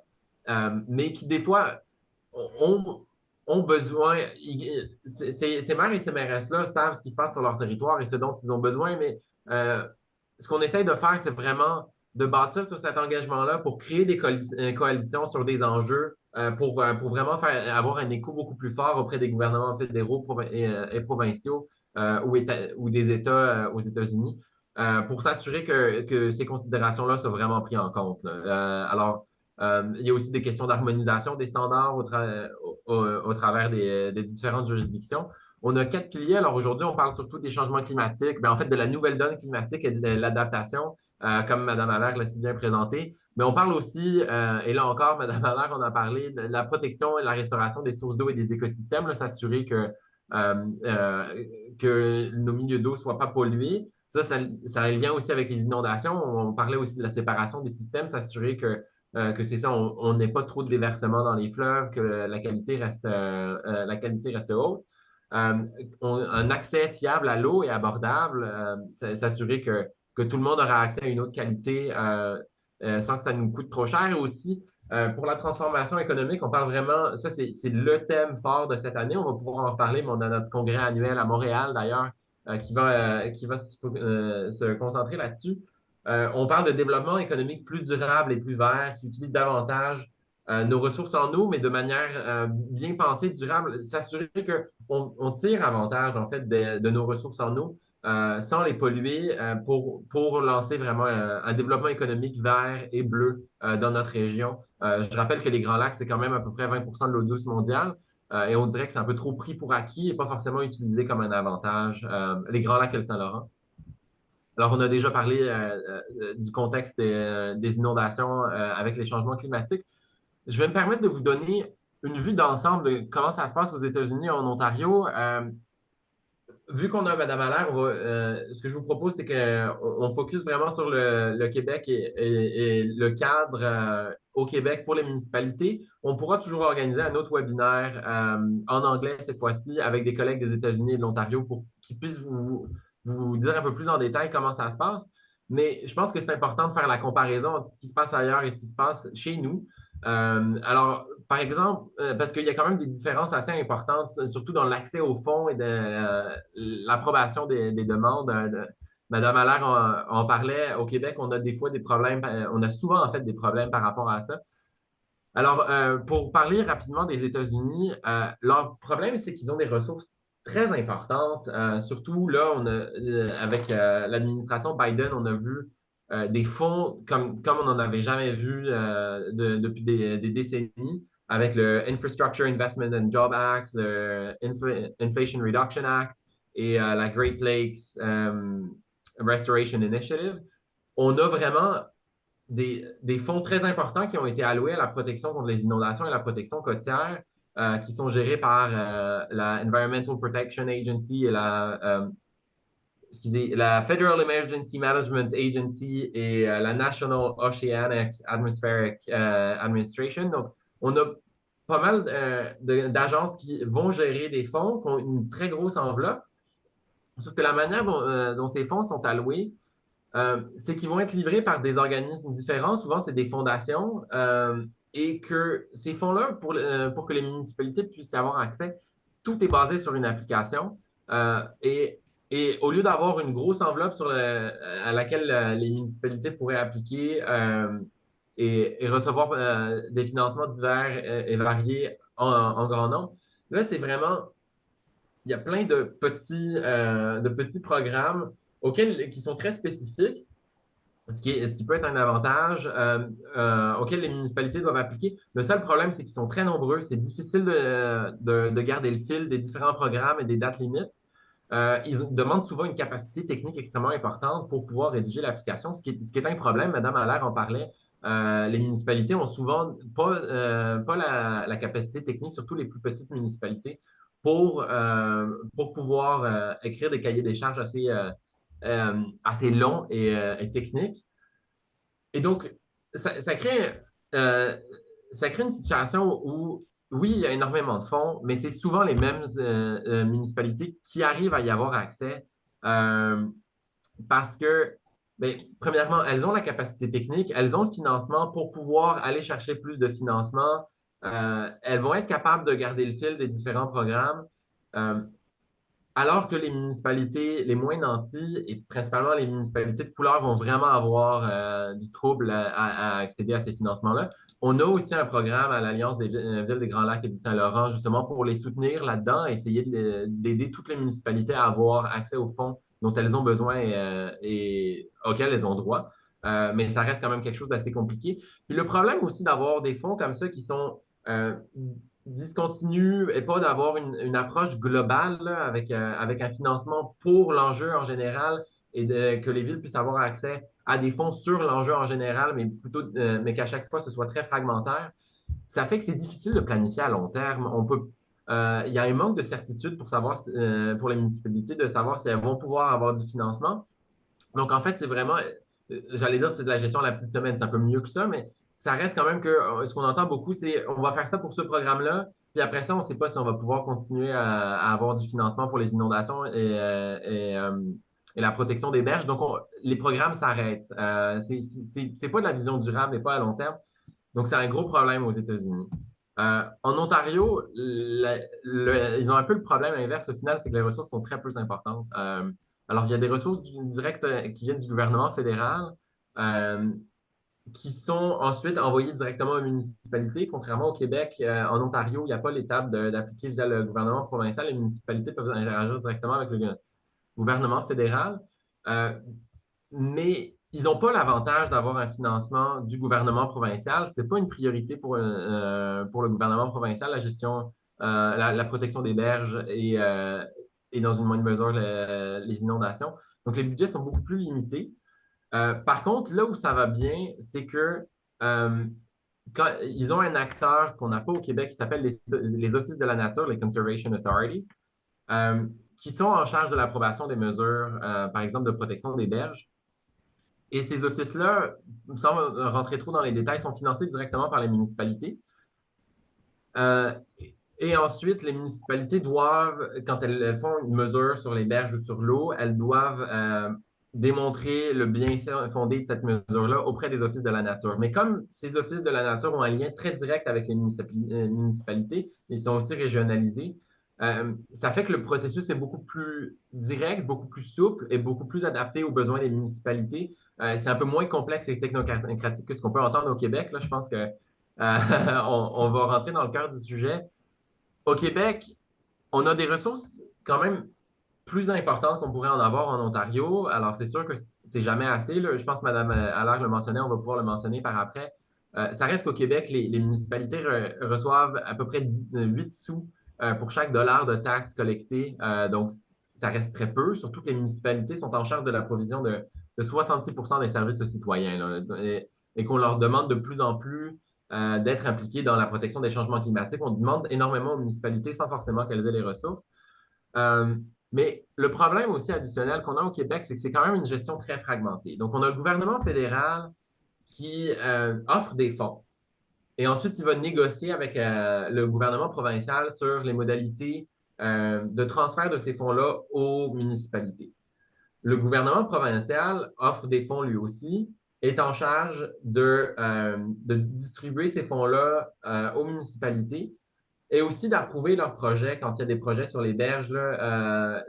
mais qui, des fois, ont besoin. Ces maires et ces mairesses-là savent ce qui se passe sur leur territoire et ce dont ils ont besoin, mais ce qu'on essaye de faire, c'est vraiment de bâtir sur cet engagement-là pour créer des coalitions sur des enjeux pour vraiment avoir un écho beaucoup plus fort auprès des gouvernements fédéraux et provinciaux ou des États aux États-Unis pour s'assurer que ces considérations-là soient vraiment prises en compte. Alors, il y a aussi des questions d'harmonisation des standards au travers des différentes juridictions. On a 4 piliers. Alors aujourd'hui, on parle surtout des changements climatiques, en fait de la nouvelle donne climatique et de l'adaptation, comme Mme Allaire l'a si bien présenté. Mais on parle aussi, et là encore, Mme Allaire, on a parlé de la protection et la restauration des sources d'eau et des écosystèmes, s'assurer que nos milieux d'eau ne soient pas pollués. Ça a un lien aussi avec les inondations. On parlait aussi de la séparation des systèmes, s'assurer que c'est ça, on n'ait pas trop de déversement dans les fleuves, que la qualité reste haute. Un accès fiable à l'eau et abordable, s'assurer que tout le monde aura accès à une eau de qualité sans que ça nous coûte trop cher. Et aussi, pour la transformation économique, on parle vraiment, ça c'est le thème fort de cette année. On va pouvoir en reparler, mais on a notre congrès annuel à Montréal d'ailleurs qui va se concentrer là-dessus. On parle de développement économique plus durable et plus vert, qui utilise davantage nos ressources en eau, mais de manière bien pensée, durable, s'assurer qu'on tire avantage en fait de nos ressources en eau sans les polluer pour lancer vraiment un développement économique vert et bleu dans notre région. Je rappelle que les Grands Lacs, c'est quand même à peu près 20 de l'eau douce mondiale. Et on dirait que c'est un peu trop pris pour acquis et pas forcément utilisé comme un avantage, les Grands Lacs et le Saint-Laurent. Alors, on a déjà parlé du contexte des inondations avec les changements climatiques. Je vais me permettre de vous donner une vue d'ensemble de comment ça se passe aux États-Unis et en Ontario. Vu qu'on a Mme Allaire, ce que je vous propose, c'est qu'on focus vraiment sur le Québec et le cadre au Québec pour les municipalités. On pourra toujours organiser un autre webinaire en anglais cette fois-ci avec des collègues des États-Unis et de l'Ontario pour qu'ils puissent vous dire un peu plus en détail comment ça se passe. Mais je pense que c'est important de faire la comparaison entre ce qui se passe ailleurs et ce qui se passe chez nous. Alors, par exemple, parce qu'il y a quand même des différences assez importantes, surtout dans l'accès aux fonds et de l'approbation des demandes. Madame Allaire en parlait. Au Québec, on a des fois des problèmes, on a souvent en fait des problèmes par rapport à ça. Alors, pour parler rapidement des États-Unis, leur problème, c'est qu'ils ont des ressources très importantes. Surtout là, avec l'administration Biden, on a vu des fonds comme on n'en avait jamais vu depuis des décennies, avec le Infrastructure Investment and Job Act, le Inflation Reduction Act et la Great Lakes Restoration Initiative. On a vraiment des fonds très importants qui ont été alloués à la protection contre les inondations et la protection côtière, qui sont gérés par la Environmental Protection Agency et la Federal Emergency Management Agency et la National Oceanic Atmospheric Administration. Donc, on a pas mal d'agences qui vont gérer des fonds, qui ont une très grosse enveloppe. Sauf que la manière dont ces fonds sont alloués, c'est qu'ils vont être livrés par des organismes différents. Souvent, c'est des fondations. Et que ces fonds-là, pour que les municipalités puissent y avoir accès, tout est basé sur une application. Et au lieu d'avoir une grosse enveloppe à laquelle les municipalités pourraient appliquer et recevoir des financements divers et variés en grand nombre, là, c'est vraiment, il y a plein de petits programmes qui sont très spécifiques, ce qui peut être un avantage auquel les municipalités doivent appliquer. Le seul problème, c'est qu'ils sont très nombreux. C'est difficile de garder le fil des différents programmes et des dates limites. Ils demandent souvent une capacité technique extrêmement importante pour pouvoir rédiger l'application, ce qui est un problème. Madame Allaire en parlait. Les municipalités ont souvent pas la capacité technique, surtout les plus petites municipalités, pour pouvoir écrire des cahiers des charges assez longs et techniques. Et donc, ça crée une situation où oui, il y a énormément de fonds, mais c'est souvent les mêmes municipalités qui arrivent à y avoir accès parce que, bien, premièrement, elles ont la capacité technique, elles ont le financement pour pouvoir aller chercher plus de financement. Elles vont être capables de garder le fil des différents programmes. Alors que les municipalités les moins nanties et principalement les municipalités de couleur vont vraiment avoir du trouble à accéder à ces financements-là. On a aussi un programme à l'Alliance des villes des Grands Lacs et du Saint-Laurent, justement, pour les soutenir là-dedans, essayer d'aider toutes les municipalités à avoir accès aux fonds dont elles ont besoin et auxquels elles ont droit. Mais ça reste quand même quelque chose d'assez compliqué. Puis le problème aussi d'avoir des fonds comme ça qui sont discontinue et pas d'avoir une approche globale là, avec un financement pour l'enjeu en général et que les villes puissent avoir accès à des fonds sur l'enjeu en général, mais qu'à chaque fois, ce soit très fragmentaire. Ça fait que c'est difficile de planifier à long terme. Il y a un manque de certitude pour savoir, pour les municipalités, de savoir si elles vont pouvoir avoir du financement. Donc, en fait, c'est vraiment, j'allais dire, c'est de la gestion à la petite semaine. C'est un peu mieux que ça, mais ça reste quand même que ce qu'on entend beaucoup, c'est on va faire ça pour ce programme-là, puis après ça, on ne sait pas si on va pouvoir continuer à avoir du financement pour les inondations et la protection des berges. Donc, les programmes s'arrêtent. C'est pas de la vision durable et pas à long terme. Donc, c'est un gros problème aux États-Unis. En Ontario, ils ont un peu le problème inverse au final, c'est que les ressources sont très peu importantes. Alors, il y a des ressources directes qui viennent du gouvernement fédéral qui sont ensuite envoyées directement aux municipalités. Contrairement au Québec, en Ontario, il n'y a pas l'étape d'appliquer via le gouvernement provincial. Les municipalités peuvent interagir directement avec le gouvernement fédéral. Mais ils n'ont pas l'avantage d'avoir un financement du gouvernement provincial. Ce n'est pas une priorité pour le gouvernement provincial, la gestion, la protection des berges et dans une moindre mesure les inondations. Donc, les budgets sont beaucoup plus limités. Par contre, là où ça va bien, c'est que ils ont un acteur qu'on n'a pas au Québec qui s'appelle les Offices de la nature, les Conservation Authorities, qui sont en charge de l'approbation des mesures, par exemple, de protection des berges. Et ces offices-là, sans rentrer trop dans les détails, sont financés directement par les municipalités. Et ensuite, les municipalités doivent, quand elles font une mesure sur les berges ou sur l'eau, elles doivent démontrer le bien fondé de cette mesure-là auprès des offices de la nature. Mais comme ces offices de la nature ont un lien très direct avec les municipalités, ils sont aussi régionalisés, ça fait que le processus est beaucoup plus direct, beaucoup plus souple et beaucoup plus adapté aux besoins des municipalités. C'est un peu moins complexe et technocratique que ce qu'on peut entendre au Québec. Là, je pense que on va rentrer dans le cœur du sujet. Au Québec, on a des ressources quand même plus importantes qu'on pourrait en avoir en Ontario. Alors, c'est sûr que c'est jamais assez. Là. Je pense que Mme Allaire le mentionnait, on va pouvoir le mentionner par après. Ça reste qu'au Québec, les municipalités reçoivent à peu près 8 sous pour chaque dollar de taxes collectées. Donc, ça reste très peu, surtout que les municipalités sont en charge de la provision de 66 des services aux citoyens. Là. et qu'on leur demande de plus en plus d'être impliqués dans la protection des changements climatiques. On demande énormément aux municipalités sans forcément qu'elles aient les ressources. Mais le problème aussi additionnel qu'on a au Québec, c'est que c'est quand même une gestion très fragmentée. Donc, on a le gouvernement fédéral qui offre des fonds. Et ensuite, il va négocier avec le gouvernement provincial sur les modalités de transfert de ces fonds-là aux municipalités. Le gouvernement provincial offre des fonds lui aussi, est en charge de distribuer ces fonds-là aux municipalités et aussi d'approuver leurs projets quand il y a des projets sur les berges. Là,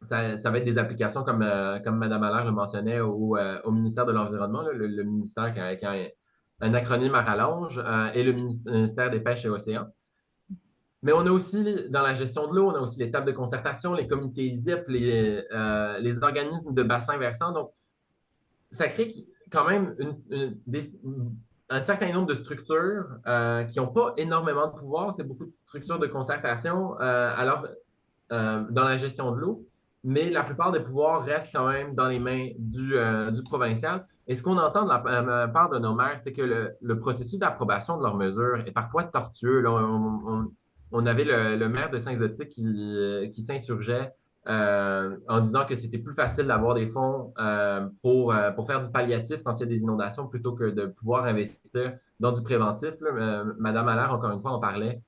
ça va être des applications comme Mme Allaire le mentionnait au ministère de l'Environnement, le ministère qui a un acronyme à rallonge, et le ministère des Pêches et Océans. Mais on a aussi, dans la gestion de l'eau, on a aussi les tables de concertation, les comités ZIP, les organismes de bassins versants. Donc, ça crée quand même un certain nombre de structures qui n'ont pas énormément de pouvoir. C'est beaucoup de structures de concertation dans la gestion de l'eau, mais la plupart des pouvoirs restent quand même dans les mains du provincial. Et ce qu'on entend de la part de nos maires, c'est que le processus d'approbation de leurs mesures est parfois tortueux. Là, on avait le maire de Saint-Zotique qui s'insurgeait en disant que c'était plus facile d'avoir des fonds pour faire du palliatif quand il y a des inondations plutôt que de pouvoir investir dans du préventif. Là. Madame Allaire, encore une fois, en parlait.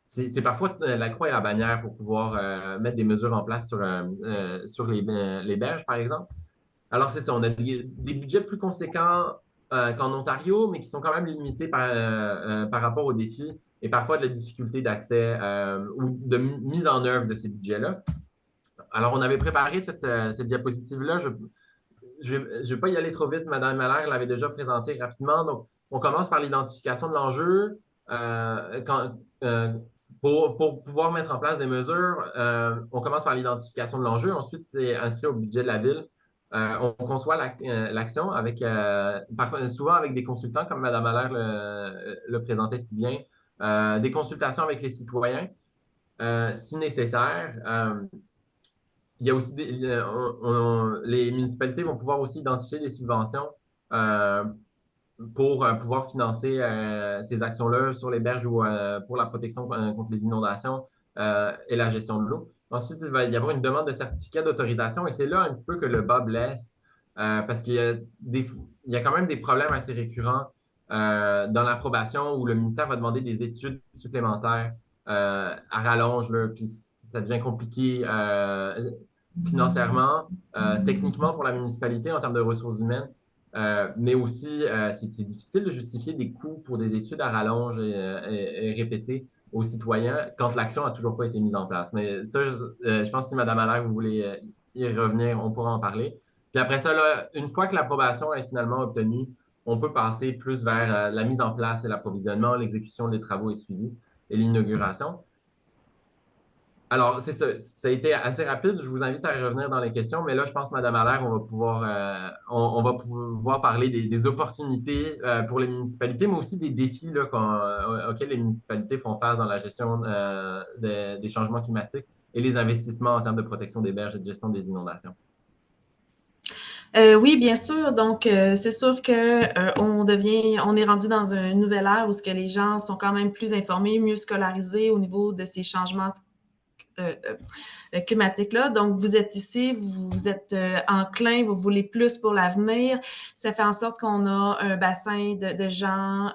C'est parfois la croix et la bannière pour pouvoir mettre des mesures en place sur les berges, par exemple. Alors, c'est ça, on a des budgets plus conséquents qu'en Ontario, mais qui sont quand même limités par rapport aux défis et parfois de la difficulté d'accès ou de mise en œuvre de ces budgets-là. Alors, on avait préparé cette diapositive-là. Je ne vais pas y aller trop vite. Mme Allaire l'avait déjà présentée rapidement. Donc, on commence par l'identification de l'enjeu. Pour pouvoir mettre en place des mesures, on commence par l'identification de l'enjeu. Ensuite, c'est inscrit au budget de la ville. On conçoit l'action souvent avec des consultants, comme Mme Allaire le présentait si bien, des consultations avec les citoyens, si nécessaire. Il y a aussi les municipalités vont pouvoir aussi identifier des subventions pour pouvoir financer ces actions-là sur les berges ou pour la protection contre les inondations et la gestion de l'eau. Ensuite, il va y avoir une demande de certificat d'autorisation et c'est là un petit peu que le bas blesse parce qu'il y a quand même des problèmes assez récurrents dans l'approbation où le ministère va demander des études supplémentaires à rallonge, là, puis ça devient compliqué financièrement, techniquement pour la municipalité en termes de ressources humaines. Mais aussi, c'est difficile de justifier des coûts pour des études à rallonge et répétées aux citoyens quand l'action n'a toujours pas été mise en place. Mais ça, je pense que si Mme Allaire, vous voulez y revenir, on pourra en parler. Puis après ça, là, une fois que l'approbation est finalement obtenue, on peut passer plus vers la mise en place et l'approvisionnement, l'exécution des travaux et suivi et l'inauguration. Alors, c'est ça. Ça a été assez rapide. Je vous invite à revenir dans les questions, mais là, je pense, Mme Allaire, on va pouvoir parler des opportunités pour les municipalités, mais aussi des défis là, auxquels les municipalités font face dans la gestion des changements climatiques et les investissements en termes de protection des berges et de gestion des inondations. Oui, bien sûr. Donc, c'est sûr que on est rendu dans une nouvelle ère où ce que les gens sont quand même plus informés, mieux scolarisés au niveau de ces changements climatique-là. Donc, vous êtes ici, vous êtes enclin, vous voulez plus pour l'avenir. Ça fait en sorte qu'on a un bassin de gens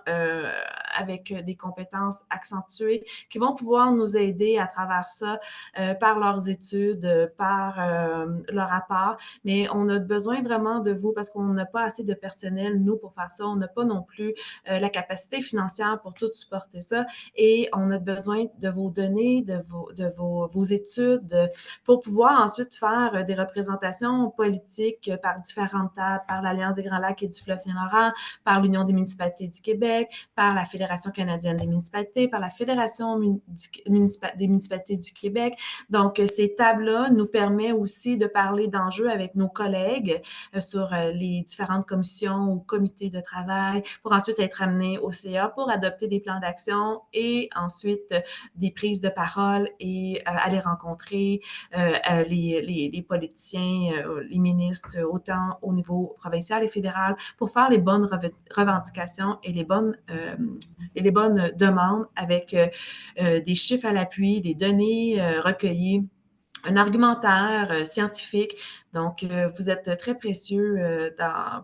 avec des compétences accentuées qui vont pouvoir nous aider à travers ça par leurs études, par leur rapport. Mais on a besoin vraiment de vous parce qu'on n'a pas assez de personnel, nous, pour faire ça. On n'a pas non plus la capacité financière pour tout supporter ça. Et on a besoin de vos données, de vos études, pour pouvoir ensuite faire des représentations politiques par différentes tables, par l'Alliance des Grands Lacs et du Fleuve Saint-Laurent, par l'Union des municipalités du Québec, par la Fédération canadienne des municipalités, par la Fédération des municipalités du Québec. Donc, ces tables-là nous permettent aussi de parler d'enjeux avec nos collègues sur les différentes commissions ou comités de travail pour ensuite être amenés au CA pour adopter des plans d'action et ensuite des prises de parole et aller rencontrer les politiciens, les ministres, autant au niveau provincial et fédéral, pour faire les bonnes revendications et les bonnes demandes avec des chiffres à l'appui, des données recueillies, un argumentaire scientifique. Donc, vous êtes très précieux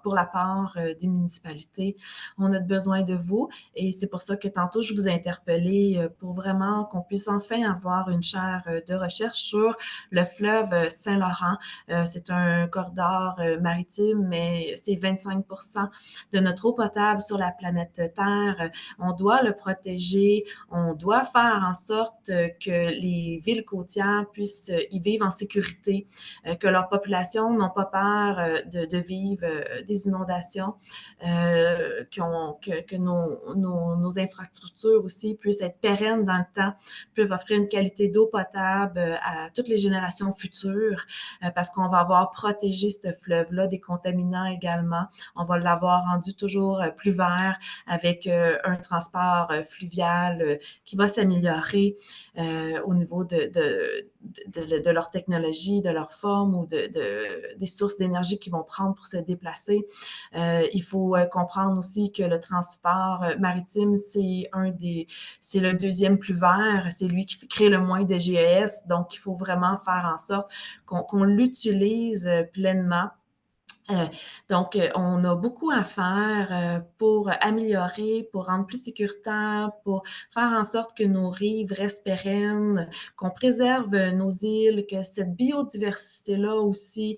pour la part des municipalités. On a besoin de vous et c'est pour ça que tantôt, je vous ai interpellé pour vraiment qu'on puisse enfin avoir une chaire de recherche sur le fleuve Saint-Laurent. C'est un corridor maritime, mais c'est 25% de notre eau potable sur la planète Terre. On doit le protéger, on doit faire en sorte que les villes côtières puissent y vivre en sécurité, que leur population n'ont pas peur de vivre des inondations, que nos infrastructures aussi puissent être pérennes dans le temps, peuvent offrir une qualité d'eau potable à toutes les générations futures, parce qu'on va avoir protégé ce fleuve-là des contaminants également. On va l'avoir rendu toujours plus vert avec un transport fluvial qui va s'améliorer au niveau de leur technologie, de leur forme ou des sources d'énergie qu'ils vont prendre pour se déplacer. Il faut comprendre aussi que le transport maritime, c'est le deuxième plus vert, c'est lui qui crée le moins de GES, donc il faut vraiment faire en sorte qu'on l'utilise pleinement. Donc, on a beaucoup à faire pour améliorer, pour rendre plus sécuritaire, pour faire en sorte que nos rives restent pérennes, qu'on préserve nos îles, que cette biodiversité-là aussi,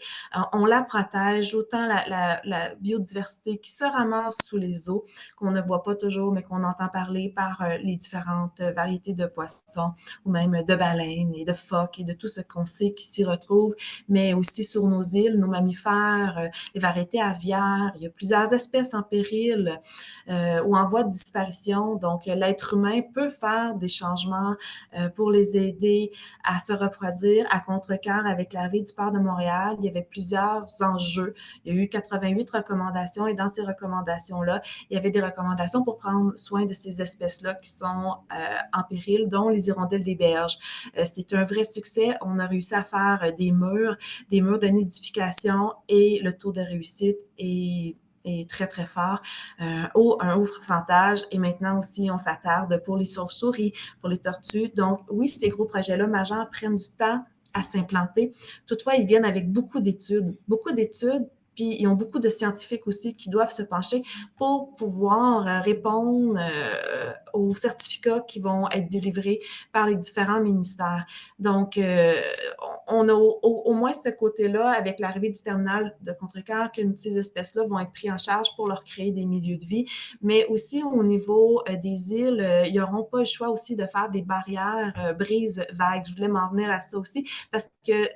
on la protège, autant la biodiversité qui se ramasse sous les eaux, qu'on ne voit pas toujours, mais qu'on entend parler par les différentes variétés de poissons ou même de baleines et de phoques et de tout ce qu'on sait qui s'y retrouve, mais aussi sur nos îles, nos mammifères, les variétés aviaires. Il y a plusieurs espèces en péril ou en voie de disparition. Donc, l'être humain peut faire des changements pour les aider à se reproduire. À Contrecœur, avec l'arrivée du port de Montréal, il y avait plusieurs enjeux. Il y a eu 88 recommandations et dans ces recommandations-là, il y avait des recommandations pour prendre soin de ces espèces-là qui sont en péril, dont les hirondelles des berges. C'est un vrai succès. On a réussi à faire des murs de nidification et le taux de réussite est très, très fort, un haut pourcentage. Et maintenant aussi, on s'attarde pour les chauves-souris, pour les tortues. Donc, oui, ces gros projets-là majeurs prennent du temps à s'implanter. Toutefois, ils viennent avec beaucoup d'études, puis ils ont beaucoup de scientifiques aussi qui doivent se pencher pour pouvoir répondre aux certificats qui vont être délivrés par les différents ministères. Donc, on a au moins ce côté-là, avec l'arrivée du terminal de Contrecœur, que ces espèces-là vont être prises en charge pour leur créer des milieux de vie. Mais aussi, au niveau des îles, ils n'auront pas le choix aussi de faire des barrières brise-vagues. Je voulais m'en venir à ça aussi, parce que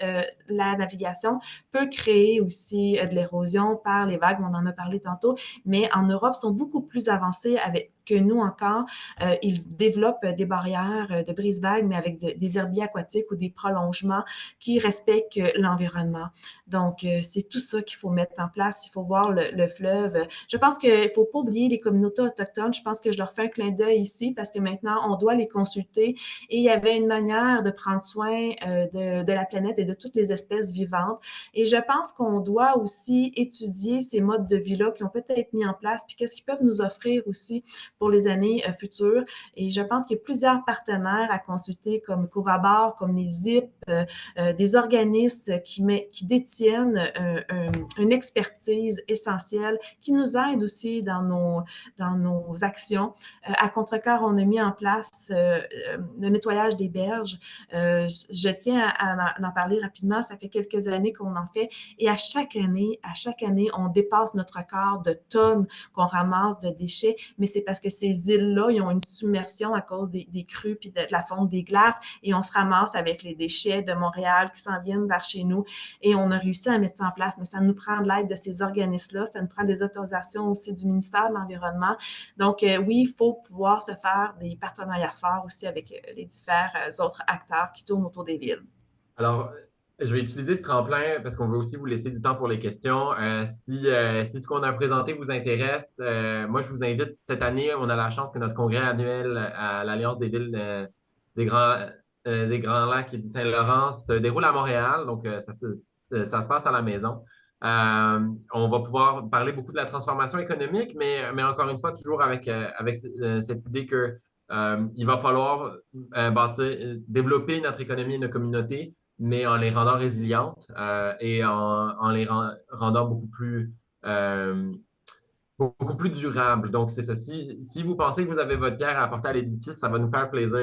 la navigation peut créer aussi de l'érosion par les vagues, on en a parlé tantôt, mais en Europe, ils sont beaucoup plus avancés que nous encore. Ils développent des barrières de brise-vagues, mais avec des herbiers aquatiques ou des prolongements qui respectent l'environnement. Donc, c'est tout ça qu'il faut mettre en place. Il faut voir le fleuve. Je pense qu'il ne faut pas oublier les communautés autochtones. Je pense que je leur fais un clin d'œil ici parce que maintenant, on doit les consulter et il y avait une manière de prendre soin de la planète et de toutes les espèces vivantes. Et je pense qu'on doit aussi étudier ces modes de vie-là qui ont peut-être mis en place, puis qu'est-ce qu'ils peuvent nous offrir aussi pour les années futures. Et je pense qu'il y a plusieurs partenaires à consulter, comme Covabor, comme les ZIP, des organismes qui détiennent une expertise essentielle, qui nous aident aussi dans nos actions. À Contrecœur, on a mis en place le nettoyage des berges. Je tiens à en parler rapidement. Ça fait quelques années qu'on en fait. Et à chaque année, on dépasse notre record de tonnes qu'on ramasse de déchets. Mais c'est parce que ces îles-là, ils ont une submersion à cause des crues puis de la fonte des glaces. Et on se ramasse avec les déchets de Montréal qui s'en viennent vers chez nous. Et on a réussi à mettre ça en place. Mais ça nous prend de l'aide de ces organismes-là. Ça nous prend des autorisations aussi du ministère de l'Environnement. Donc, oui, il faut pouvoir se faire des partenariats forts aussi avec les différents autres acteurs qui tournent autour des villes. Alors, je vais utiliser ce tremplin parce qu'on veut aussi vous laisser du temps pour les questions. Si ce qu'on a présenté vous intéresse, moi, je vous invite cette année, on a la chance que notre congrès annuel à l'Alliance des villes des grands des Grands Lacs et du Saint-Laurent se déroule à Montréal, donc ça se passe à la maison. On va pouvoir parler beaucoup de la transformation économique, mais encore une fois, toujours avec cette idée que il va falloir développer notre économie et nos communautés, mais en les rendant résilientes et en les rendant euh, beaucoup plus durables. Donc, c'est ça. Si vous pensez que vous avez votre pierre à apporter à l'édifice, ça va nous faire plaisir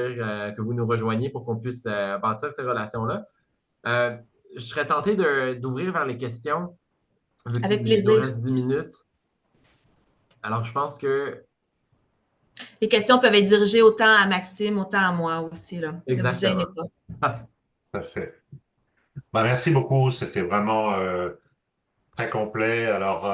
que vous nous rejoigniez pour qu'on puisse bâtir ces relations-là. Euh, je serais tenté d'ouvrir vers les questions, vu Avec qu'il nous plaisir. reste 10 minutes. Alors, je pense que... Les questions peuvent être dirigées autant à Maxime, autant à moi aussi, là. Ne vous gênez Exactement. pas. Tout à fait. Bah, merci beaucoup. C'était vraiment très complet. Alors,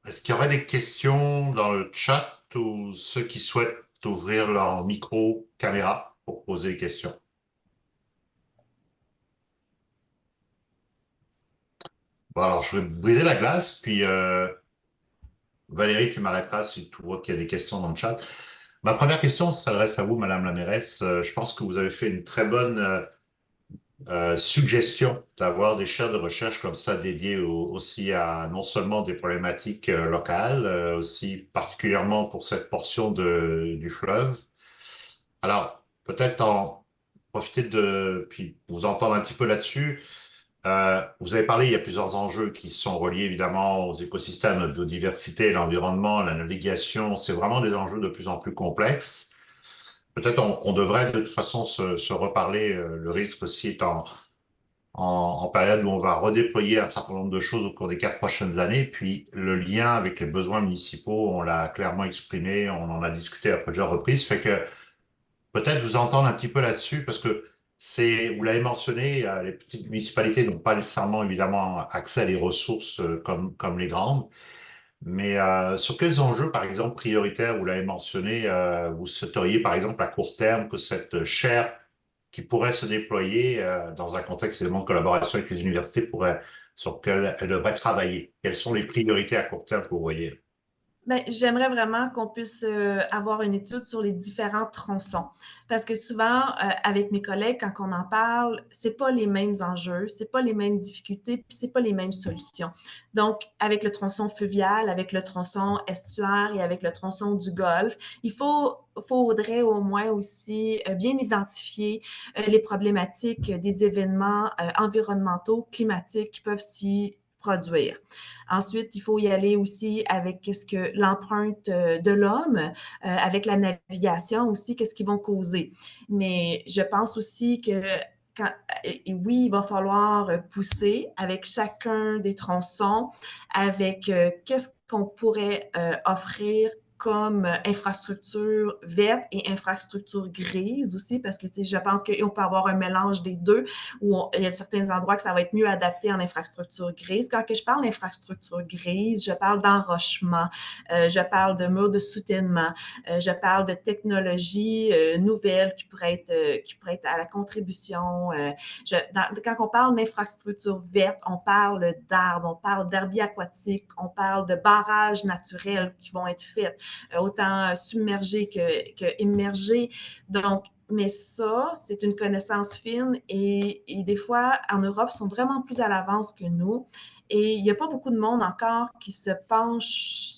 est-ce qu'il y aurait des questions dans le chat ou ceux qui souhaitent ouvrir leur micro, caméra pour poser des questions? Bon, alors, je vais briser la glace, puis Valérie, tu m'arrêteras si tu vois qu'il y a des questions dans le chat. Ma première question s'adresse à vous, Madame la mairesse. Je pense que vous avez fait une très bonne suggestion d'avoir des chaires de recherche comme ça dédiées aussi à non seulement des problématiques locales, aussi particulièrement pour cette portion du fleuve. Alors, peut-être en profiter puis vous entendre un petit peu là-dessus. Vous avez parlé, il y a plusieurs enjeux qui sont reliés évidemment aux écosystèmes, la biodiversité, l'environnement, la navigation. C'est vraiment des enjeux de plus en plus complexes. Peut-être on devrait de toute façon se reparler. Le risque aussi étant en période où on va redéployer un certain nombre de choses au cours des 4 prochaines années. Puis le lien avec les besoins municipaux, on l'a clairement exprimé, on en a discuté à plusieurs reprises. Fait que peut-être vous entendre un petit peu là-dessus, parce que vous l'avez mentionné, les petites municipalités n'ont pas nécessairement évidemment accès à les ressources comme les grandes. Mais sur quels enjeux, par exemple, prioritaires, vous l'avez mentionné, vous souhaiteriez, par exemple, à court terme, que cette chaire qui pourrait se déployer dans un contexte évidemment de collaboration avec les universités sur lequel elle devrait travailler? Quelles sont les priorités à court terme que vous voyez? Ben, j'aimerais vraiment qu'on puisse avoir une étude sur les différents tronçons. Parce que souvent, avec mes collègues, quand on en parle, c'est pas les mêmes enjeux, c'est pas les mêmes difficultés, puis c'est pas les mêmes solutions. Donc, avec le tronçon fluvial, avec le tronçon estuaire et avec le tronçon du Golfe, faudrait au moins aussi bien identifier les problématiques des événements environnementaux, climatiques qui peuvent s'y produire. Ensuite, il faut y aller aussi avec qu'est-ce que l'empreinte de l'homme, avec la navigation aussi, qu'est-ce qu'ils vont causer. Mais je pense aussi que oui, il va falloir pousser avec chacun des tronçons, avec qu'est-ce qu'on pourrait offrir comme infrastructure verte et infrastructure grise aussi, parce que je pense qu'on peut avoir un mélange des deux, où il y a certains endroits que ça va être mieux adapté en infrastructure grise. Quand que je parle d'infrastructure grise, je parle d'enrochement, je parle de murs de soutènement, je parle de technologies nouvelles qui pourraient être à la contribution. Quand on parle d'infrastructure verte, on parle d'arbres, on parle d'herbiers aquatiques, on parle de barrages naturels qui vont être faits, autant submergés que immergés. Donc, mais ça, c'est une connaissance fine et des fois, en Europe, ils sont vraiment plus à l'avance que nous. Et il n'y a pas beaucoup de monde encore qui se penche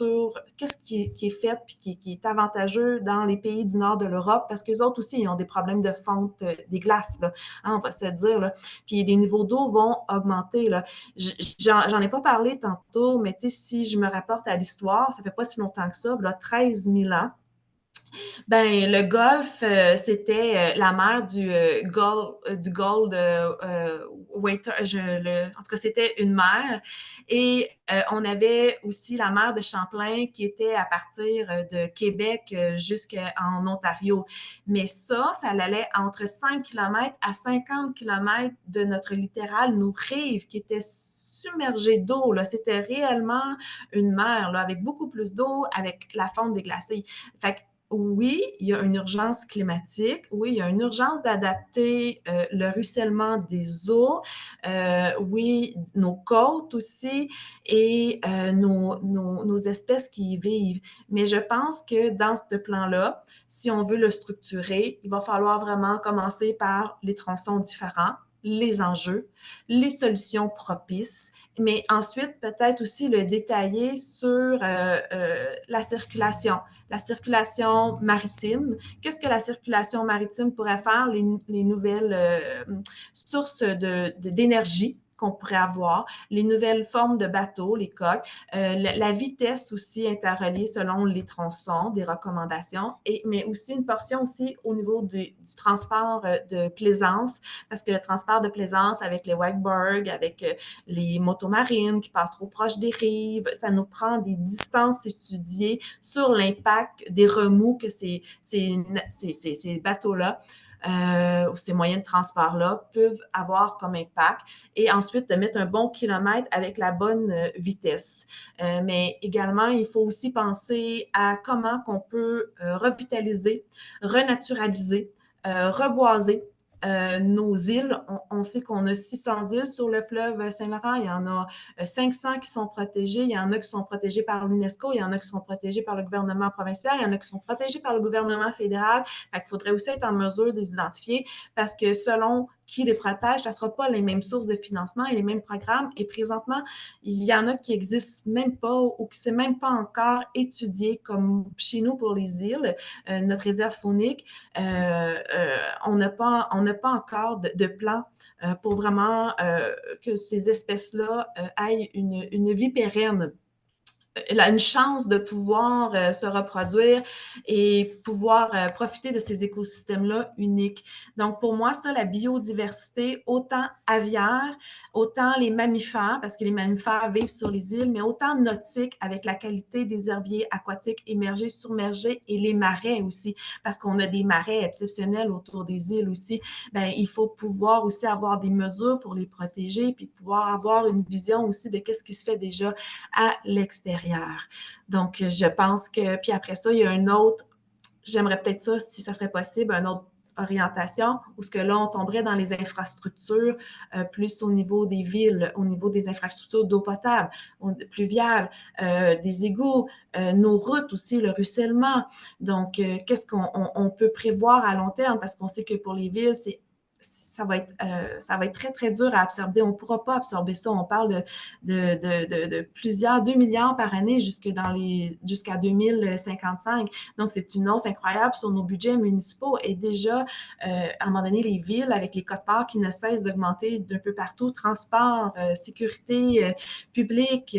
sur qu'est-ce qui est fait et qui est avantageux dans les pays du nord de l'Europe, parce qu'eux autres aussi, ils ont des problèmes de fonte des glaces, là. Hein, on va se dire, là. Puis les niveaux d'eau vont augmenter, là. J'en ai pas parlé tantôt, mais tu sais, si je me rapporte à l'histoire, ça fait pas si longtemps que ça, il y a 13 000 ans, ben, le Golfe, c'était la mer du Gold Waiter. En tout cas, c'était une mer. Et on avait aussi la mer de Champlain qui était à partir de Québec jusqu'en Ontario. Mais ça allait entre 5 km à 50 km de notre littoral, nos rives qui étaient submergées d'eau. C'était réellement une mer là, avec beaucoup plus d'eau, avec la fonte déglacée. Fait que oui, il y a une urgence climatique. Oui, il y a une urgence d'adapter le ruissellement des eaux. Oui, nos côtes aussi et nos espèces qui y vivent. Mais je pense que dans ce plan-là, si on veut le structurer, il va falloir vraiment commencer par les tronçons différents, les enjeux, les solutions propices, mais ensuite peut-être aussi le détailler sur la circulation maritime. Qu'est-ce que la circulation maritime pourrait faire? Les nouvelles sources d'énergie qu'on pourrait avoir, les nouvelles formes de bateaux, les coques, la vitesse aussi interreliée selon les tronçons, des recommandations, mais aussi une portion aussi au niveau du transport de plaisance, parce que le transport de plaisance avec les wakeboards, avec les motos marines qui passent trop proche des rives, ça nous prend des distances étudiées sur l'impact des remous que ces bateaux-là ou ces moyens de transport-là peuvent avoir comme impact et ensuite de mettre un bon kilomètre avec la bonne vitesse. Mais également, il faut aussi penser à comment qu'on peut revitaliser, renaturaliser, reboiser nos îles. On sait qu'on a 600 îles sur le fleuve Saint-Laurent. Il y en a 500 qui sont protégées. Il y en a qui sont protégées par l'UNESCO. Il y en a qui sont protégées par le gouvernement provincial. Il y en a qui sont protégées par le gouvernement fédéral. Fait qu'il faudrait aussi être en mesure de les identifier parce que selon qui les protège, ça ne sera pas les mêmes sources de financement et les mêmes programmes. Et présentement, il y en a qui n'existent même pas ou qui ne sont même pas encore étudiés, comme chez nous pour les îles, notre réserve faunique. On n'a pas encore de plan pour vraiment que ces espèces-là aient une vie pérenne. Une chance de pouvoir se reproduire et pouvoir profiter de ces écosystèmes-là uniques. Donc, pour moi, ça, la biodiversité, autant aviaire, autant les mammifères, parce que les mammifères vivent sur les îles, mais autant nautique avec la qualité des herbiers aquatiques émergés, submergés et les marais aussi, parce qu'on a des marais exceptionnels autour des îles aussi. Ben, il faut pouvoir aussi avoir des mesures pour les protéger, puis pouvoir avoir une vision aussi de qu'est-ce qui se fait déjà à l'extérieur. Donc, je pense que, puis après ça, il y a un autre, j'aimerais peut-être ça, si ça serait possible, une autre orientation, où ce que là, on tomberait dans les infrastructures, plus au niveau des villes, au niveau des infrastructures d'eau potable, pluviale, des égouts, nos routes aussi, le ruissellement. Donc, qu'est-ce qu'on peut prévoir à long terme? Parce qu'on sait que pour les villes, ça va être très, très dur à absorber. On ne pourra pas absorber ça. On parle de plusieurs, 2 milliards par année jusqu'à 2055. Donc, c'est une hausse incroyable sur nos budgets municipaux. Et déjà, à un moment donné, les villes, avec les quotes-parts qui ne cessent d'augmenter d'un peu partout, transport, sécurité publique,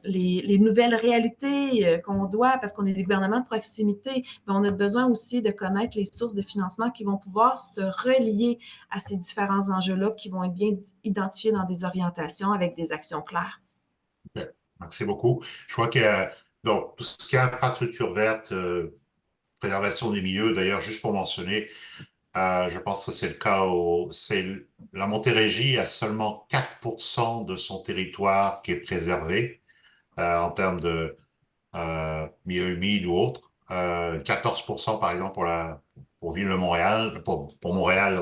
les nouvelles réalités qu'on doit, parce qu'on est des gouvernements de proximité, on a besoin aussi de connaître les sources de financement qui vont pouvoir se relier à ces différents enjeux-là qui vont être bien identifiés dans des orientations avec des actions claires. Okay. Merci beaucoup. Je crois que donc, tout ce qui est infrastructure verte, préservation des milieux, d'ailleurs, juste pour mentionner, je pense que c'est le cas la Montérégie a seulement 4% de son territoire qui est préservé en termes de milieu humide ou autre. 14% par exemple pour Ville de Montréal, pour Montréal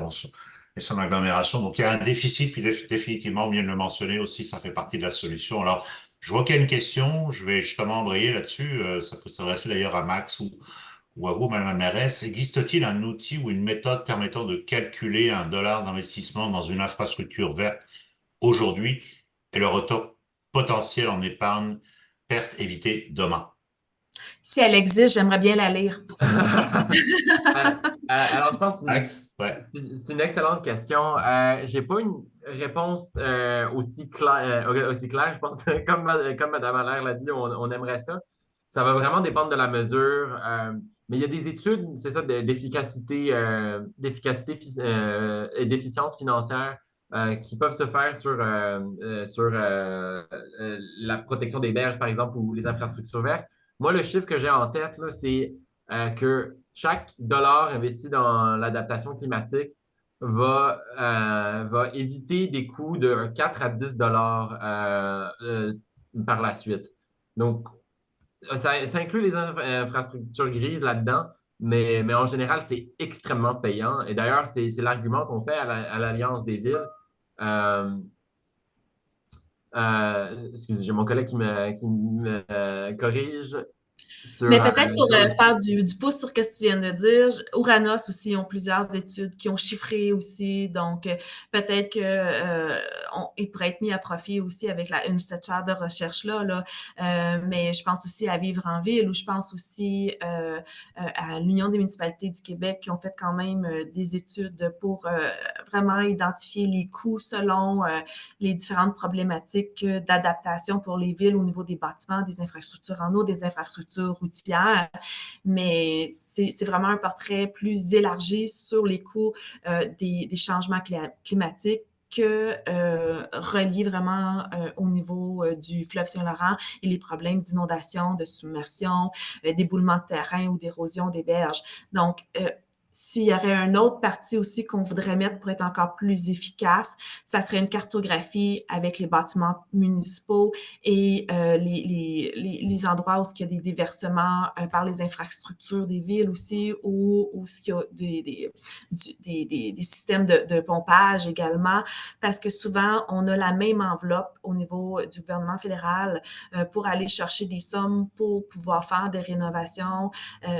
et son agglomération. Donc il y a un déficit, puis définitivement, bien de le mentionner aussi, ça fait partie de la solution. Alors, je vois qu'il y a une question, je vais justement embrayer là-dessus. Ça peut s'adresser d'ailleurs à Max ou à vous, Madame la mairesse. Existe-t-il un outil ou une méthode permettant de calculer un dollar d'investissement dans une infrastructure verte aujourd'hui et le retour potentiel en épargne, perte évitée demain? Si elle existe, j'aimerais bien la lire. Alors, je pense que Max? Ouais. c'est une excellente question. Je n'ai pas une réponse aussi claire. Je pense que comme Mme Allaire l'a dit, on aimerait ça. Ça va vraiment dépendre de la mesure. Mais il y a des études, c'est ça, d'efficacité et d'efficience financière qui peuvent se faire sur la protection des berges, par exemple, ou les infrastructures vertes. Moi, le chiffre que j'ai en tête, là, c'est que chaque dollar investi dans l'adaptation climatique va éviter des coûts de 4 à 10 dollars par la suite. Donc, Ça inclut les infrastructures grises là-dedans, mais en général, c'est extrêmement payant. Et d'ailleurs, c'est l'argument qu'on fait à l'Alliance des villes. Euh, excusez, j'ai mon collègue qui me corrige sur Mais peut-être pour sur le. faire du pouce sur ce que tu viens de dire, Ouranos aussi ont plusieurs études qui ont chiffré aussi, donc peut-être que il pourrait être mis à profit aussi avec une cette chaire de recherche là. Mais je pense aussi à Vivre en ville ou je pense aussi à l'Union des municipalités du Québec qui ont fait quand même des études pour vraiment identifier les coûts selon les différentes problématiques d'adaptation pour les villes au niveau des bâtiments, des infrastructures en eau, des infrastructures routières. Mais c'est vraiment un portrait plus élargi sur les coûts des changements climatiques que relié vraiment au niveau du fleuve Saint-Laurent et les problèmes d'inondation, de submersion, d'éboulement de terrain ou d'érosion des berges. Donc, s'il y aurait une autre partie aussi qu'on voudrait mettre pour être encore plus efficace, ça serait une cartographie avec les bâtiments municipaux et les endroits où il y a des déversements par les infrastructures des villes aussi, ou où il y a des systèmes de pompage également, parce que souvent, on a la même enveloppe au niveau du gouvernement fédéral pour aller chercher des sommes pour pouvoir faire des rénovations,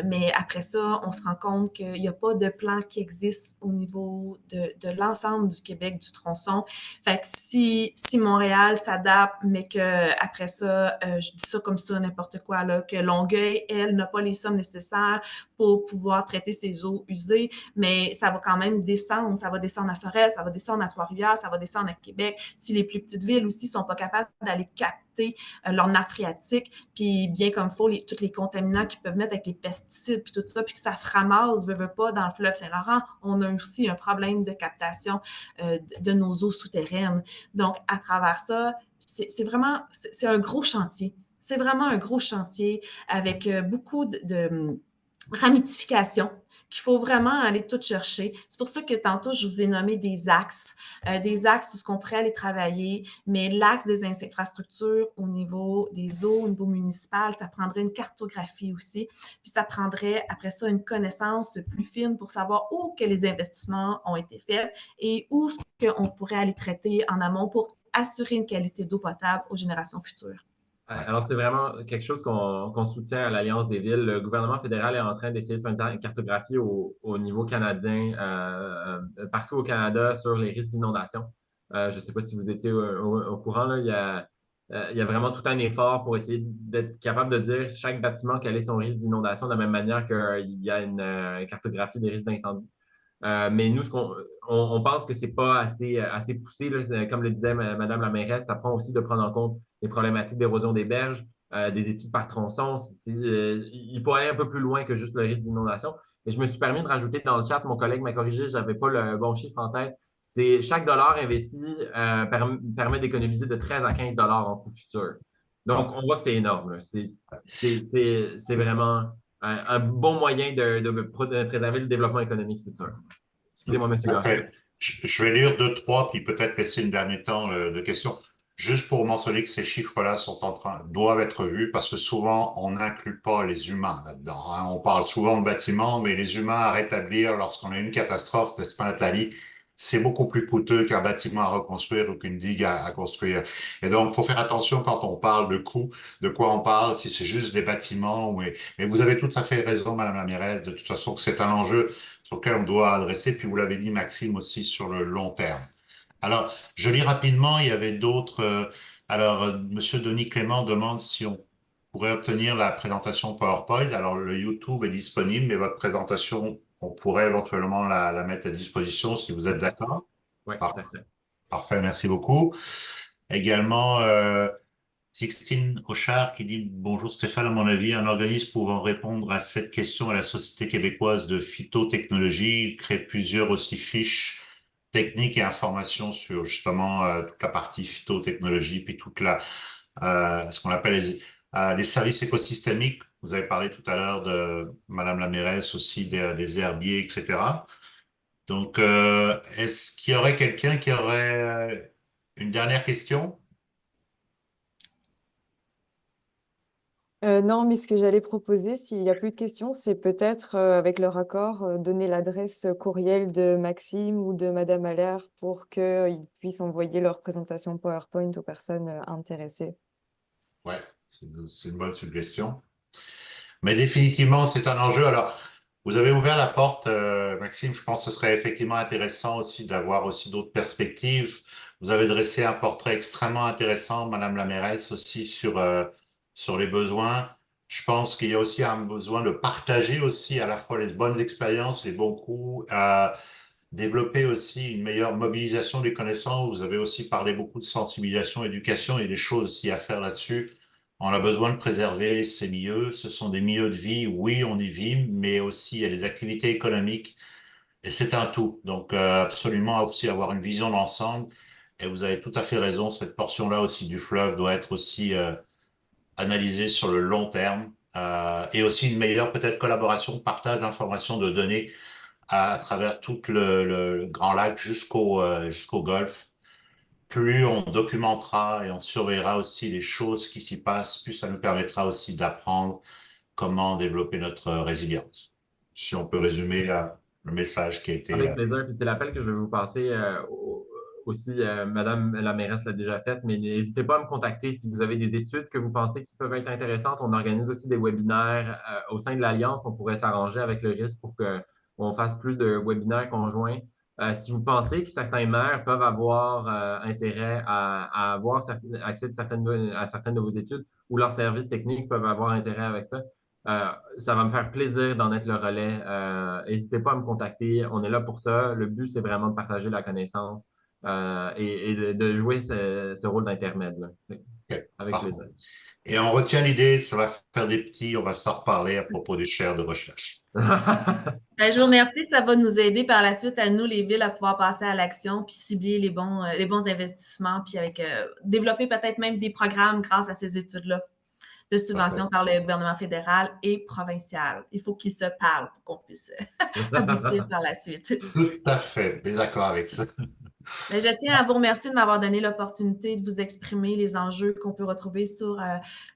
mais après ça, on se rend compte qu'il n'y a pas de plan qui existe au niveau de l'ensemble du Québec, du tronçon. Fait que si Montréal s'adapte, mais que après ça, je dis ça comme ça, n'importe quoi, là, que Longueuil, elle, n'a pas les sommes nécessaires pour pouvoir traiter ses eaux usées, mais ça va quand même descendre. Ça va descendre à Sorel, ça va descendre à Trois-Rivières, ça va descendre à Québec. Si les plus petites villes aussi sont pas capables d'aller capter leur nappe phréatique, puis bien comme il faut, tous les contaminants qu'ils peuvent mettre avec les pesticides, puis tout ça, puis que ça se ramasse, veut pas, dans le fleuve Saint-Laurent, on a aussi un problème de captation de nos eaux souterraines. Donc, à travers ça, c'est vraiment, c'est un gros chantier. C'est vraiment un gros chantier avec beaucoup de ramifications qu'il faut vraiment aller tout chercher. C'est pour ça que tantôt, je vous ai nommé des axes où ce qu'on pourrait aller travailler, mais l'axe des infrastructures au niveau des eaux, au niveau municipal, ça prendrait une cartographie aussi, puis ça prendrait après ça une connaissance plus fine pour savoir où que les investissements ont été faits et où on pourrait aller traiter en amont pour assurer une qualité d'eau potable aux générations futures. Ouais. Alors, c'est vraiment quelque chose qu'on soutient à l'Alliance des villes. Le gouvernement fédéral est en train d'essayer de faire une cartographie au niveau canadien, partout au Canada, sur les risques d'inondation. Je ne sais pas si vous étiez au courant, là, il y a vraiment tout un effort pour essayer d'être capable de dire chaque bâtiment quel est son risque d'inondation de la même manière qu'il y a une cartographie des risques d'incendie. Mais nous, on pense que c'est pas assez poussé, là. Comme le disait Madame la mairesse, ça prend aussi de prendre en compte les problématiques d'érosion des berges, des études par tronçon. Il faut aller un peu plus loin que juste le risque d'inondation. Et je me suis permis de rajouter dans le chat, mon collègue m'a corrigé, je n'avais pas le bon chiffre en tête. C'est chaque dollar investi permet d'économiser de 13 à 15 dollars en coût futur. Donc, on voit que c'est énorme, là. C'est vraiment un bon moyen de préserver le développement économique futur. Excusez-moi, monsieur Gars. Parfait. Je vais lire deux, trois, puis peut-être laisser une dernière temps de questions. Juste pour mentionner que ces chiffres-là doivent être vus parce que souvent, on n'inclut pas les humains là-dedans, hein. On parle souvent de bâtiments, mais les humains à rétablir lorsqu'on a une catastrophe, n'est-ce pas, Nathalie? C'est beaucoup plus coûteux qu'un bâtiment à reconstruire ou qu'une digue à construire. Et donc, il faut faire attention quand on parle de coûts, de quoi on parle, si c'est juste des bâtiments. Mais vous avez tout à fait raison, Madame la mairesse, de toute façon, que c'est un enjeu sur lequel on doit adresser, puis vous l'avez dit, Maxime, aussi sur le long terme. Alors, je lis rapidement, il y avait d'autres. Monsieur Denis Clément demande si on pourrait obtenir la présentation PowerPoint. Alors, le YouTube est disponible, mais votre présentation, on pourrait éventuellement la mettre à disposition si vous êtes Certain. d'accord. Oui, Par- certain. Parfait, merci beaucoup. Également, Sixtine Auchard qui dit bonjour Stéphane, à mon avis, un organisme pouvant répondre à cette question à la Société québécoise de phytotechnologie crée plusieurs aussi fiches techniques et informations sur justement toute la partie phytotechnologie, puis ce qu'on appelle les services écosystémiques. Vous avez parlé tout à l'heure de Madame la mairesse aussi des herbiers, etc. Donc, est-ce qu'il y aurait quelqu'un qui aurait une dernière question? Non, mais ce que j'allais proposer, s'il n'y a plus de questions, c'est peut-être, avec leur accord, donner l'adresse courriel de Maxime ou de Madame Allaire pour qu'ils puissent envoyer leur présentation PowerPoint aux personnes intéressées. Ouais, c'est une bonne suggestion. Mais définitivement, c'est un enjeu. Alors, vous avez ouvert la porte, Maxime. Je pense que ce serait effectivement intéressant aussi d'avoir aussi d'autres perspectives. Vous avez dressé un portrait extrêmement intéressant, Madame la mairesse, aussi sur les besoins. Je pense qu'il y a aussi un besoin de partager aussi à la fois les bonnes expériences, les bons coups, développer aussi une meilleure mobilisation des connaissances. Vous avez aussi parlé beaucoup de sensibilisation, éducation et des choses aussi à faire là-dessus. On a besoin de préserver ces milieux. Ce sont des milieux de vie, oui, on y vit, mais aussi il y a des activités économiques et c'est un tout. Donc, absolument aussi avoir une vision d'ensemble. Et vous avez tout à fait raison, cette portion-là aussi du fleuve doit être aussi analysée sur le long terme et aussi une meilleure peut-être collaboration, partage d'informations, de données à travers tout le Grand Lac jusqu'au Golfe. Plus on documentera et on surveillera aussi les choses qui s'y passent, plus ça nous permettra aussi d'apprendre comment développer notre résilience. Si on peut résumer le message qui a été... Avec plaisir. Puis c'est l'appel que je vais vous passer aussi. Madame la mairesse l'a déjà fait, mais n'hésitez pas à me contacter si vous avez des études que vous pensez qui peuvent être intéressantes. On organise aussi des webinaires au sein de l'Alliance. On pourrait s'arranger avec le risque pour qu'on fasse plus de webinaires conjoints. Si vous pensez que certains maires peuvent avoir intérêt à avoir accès à certaines de vos études ou leurs services techniques peuvent avoir intérêt avec ça, ça va me faire plaisir d'en être le relais. N'hésitez pas à me contacter. On est là pour ça. Le but, c'est vraiment de partager la connaissance et de jouer ce rôle d'intermède, là. Ok, Avec parfait. plaisir. Et on retient l'idée, ça va faire des petits, on va s'en reparler à propos des chaires de recherche. Ben, je vous remercie. Ça va nous aider par la suite à nous, les villes, à pouvoir passer à l'action puis cibler les bons investissements puis avec développer peut-être même des programmes grâce à ces études-là de subventions par le gouvernement fédéral et provincial. Il faut qu'ils se parlent pour qu'on puisse aboutir par la suite. Tout à fait, bien d'accord avec ça. Mais je tiens à vous remercier de m'avoir donné l'opportunité de vous exprimer les enjeux qu'on peut retrouver sur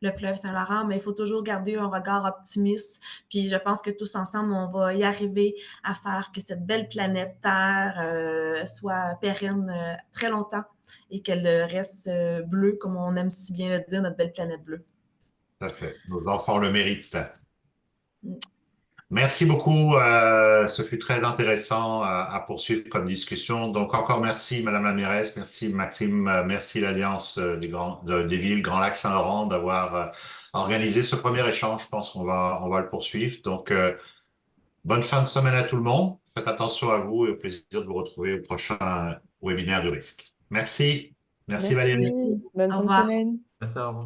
le fleuve Saint-Laurent, mais il faut toujours garder un regard optimiste. Puis je pense que tous ensemble, on va y arriver à faire que cette belle planète Terre soit pérenne très longtemps et qu'elle reste bleue, comme on aime si bien le dire, notre belle planète bleue. Tout à fait. Nos enfants le méritent. Mm. Merci beaucoup. Ce fut très intéressant à poursuivre comme discussion. Donc, encore merci, Madame la mairesse. Merci, Maxime. Merci, l'Alliance des villes Grand Lac Saint-Laurent d'avoir organisé ce premier échange. Je pense on va le poursuivre. Donc, bonne fin de semaine à tout le monde. Faites attention à vous et au plaisir de vous retrouver au prochain webinaire du risque. Merci. Merci, Merci. Valérie. Merci. Bonne Au fin de revoir. semaine. Merci, au revoir.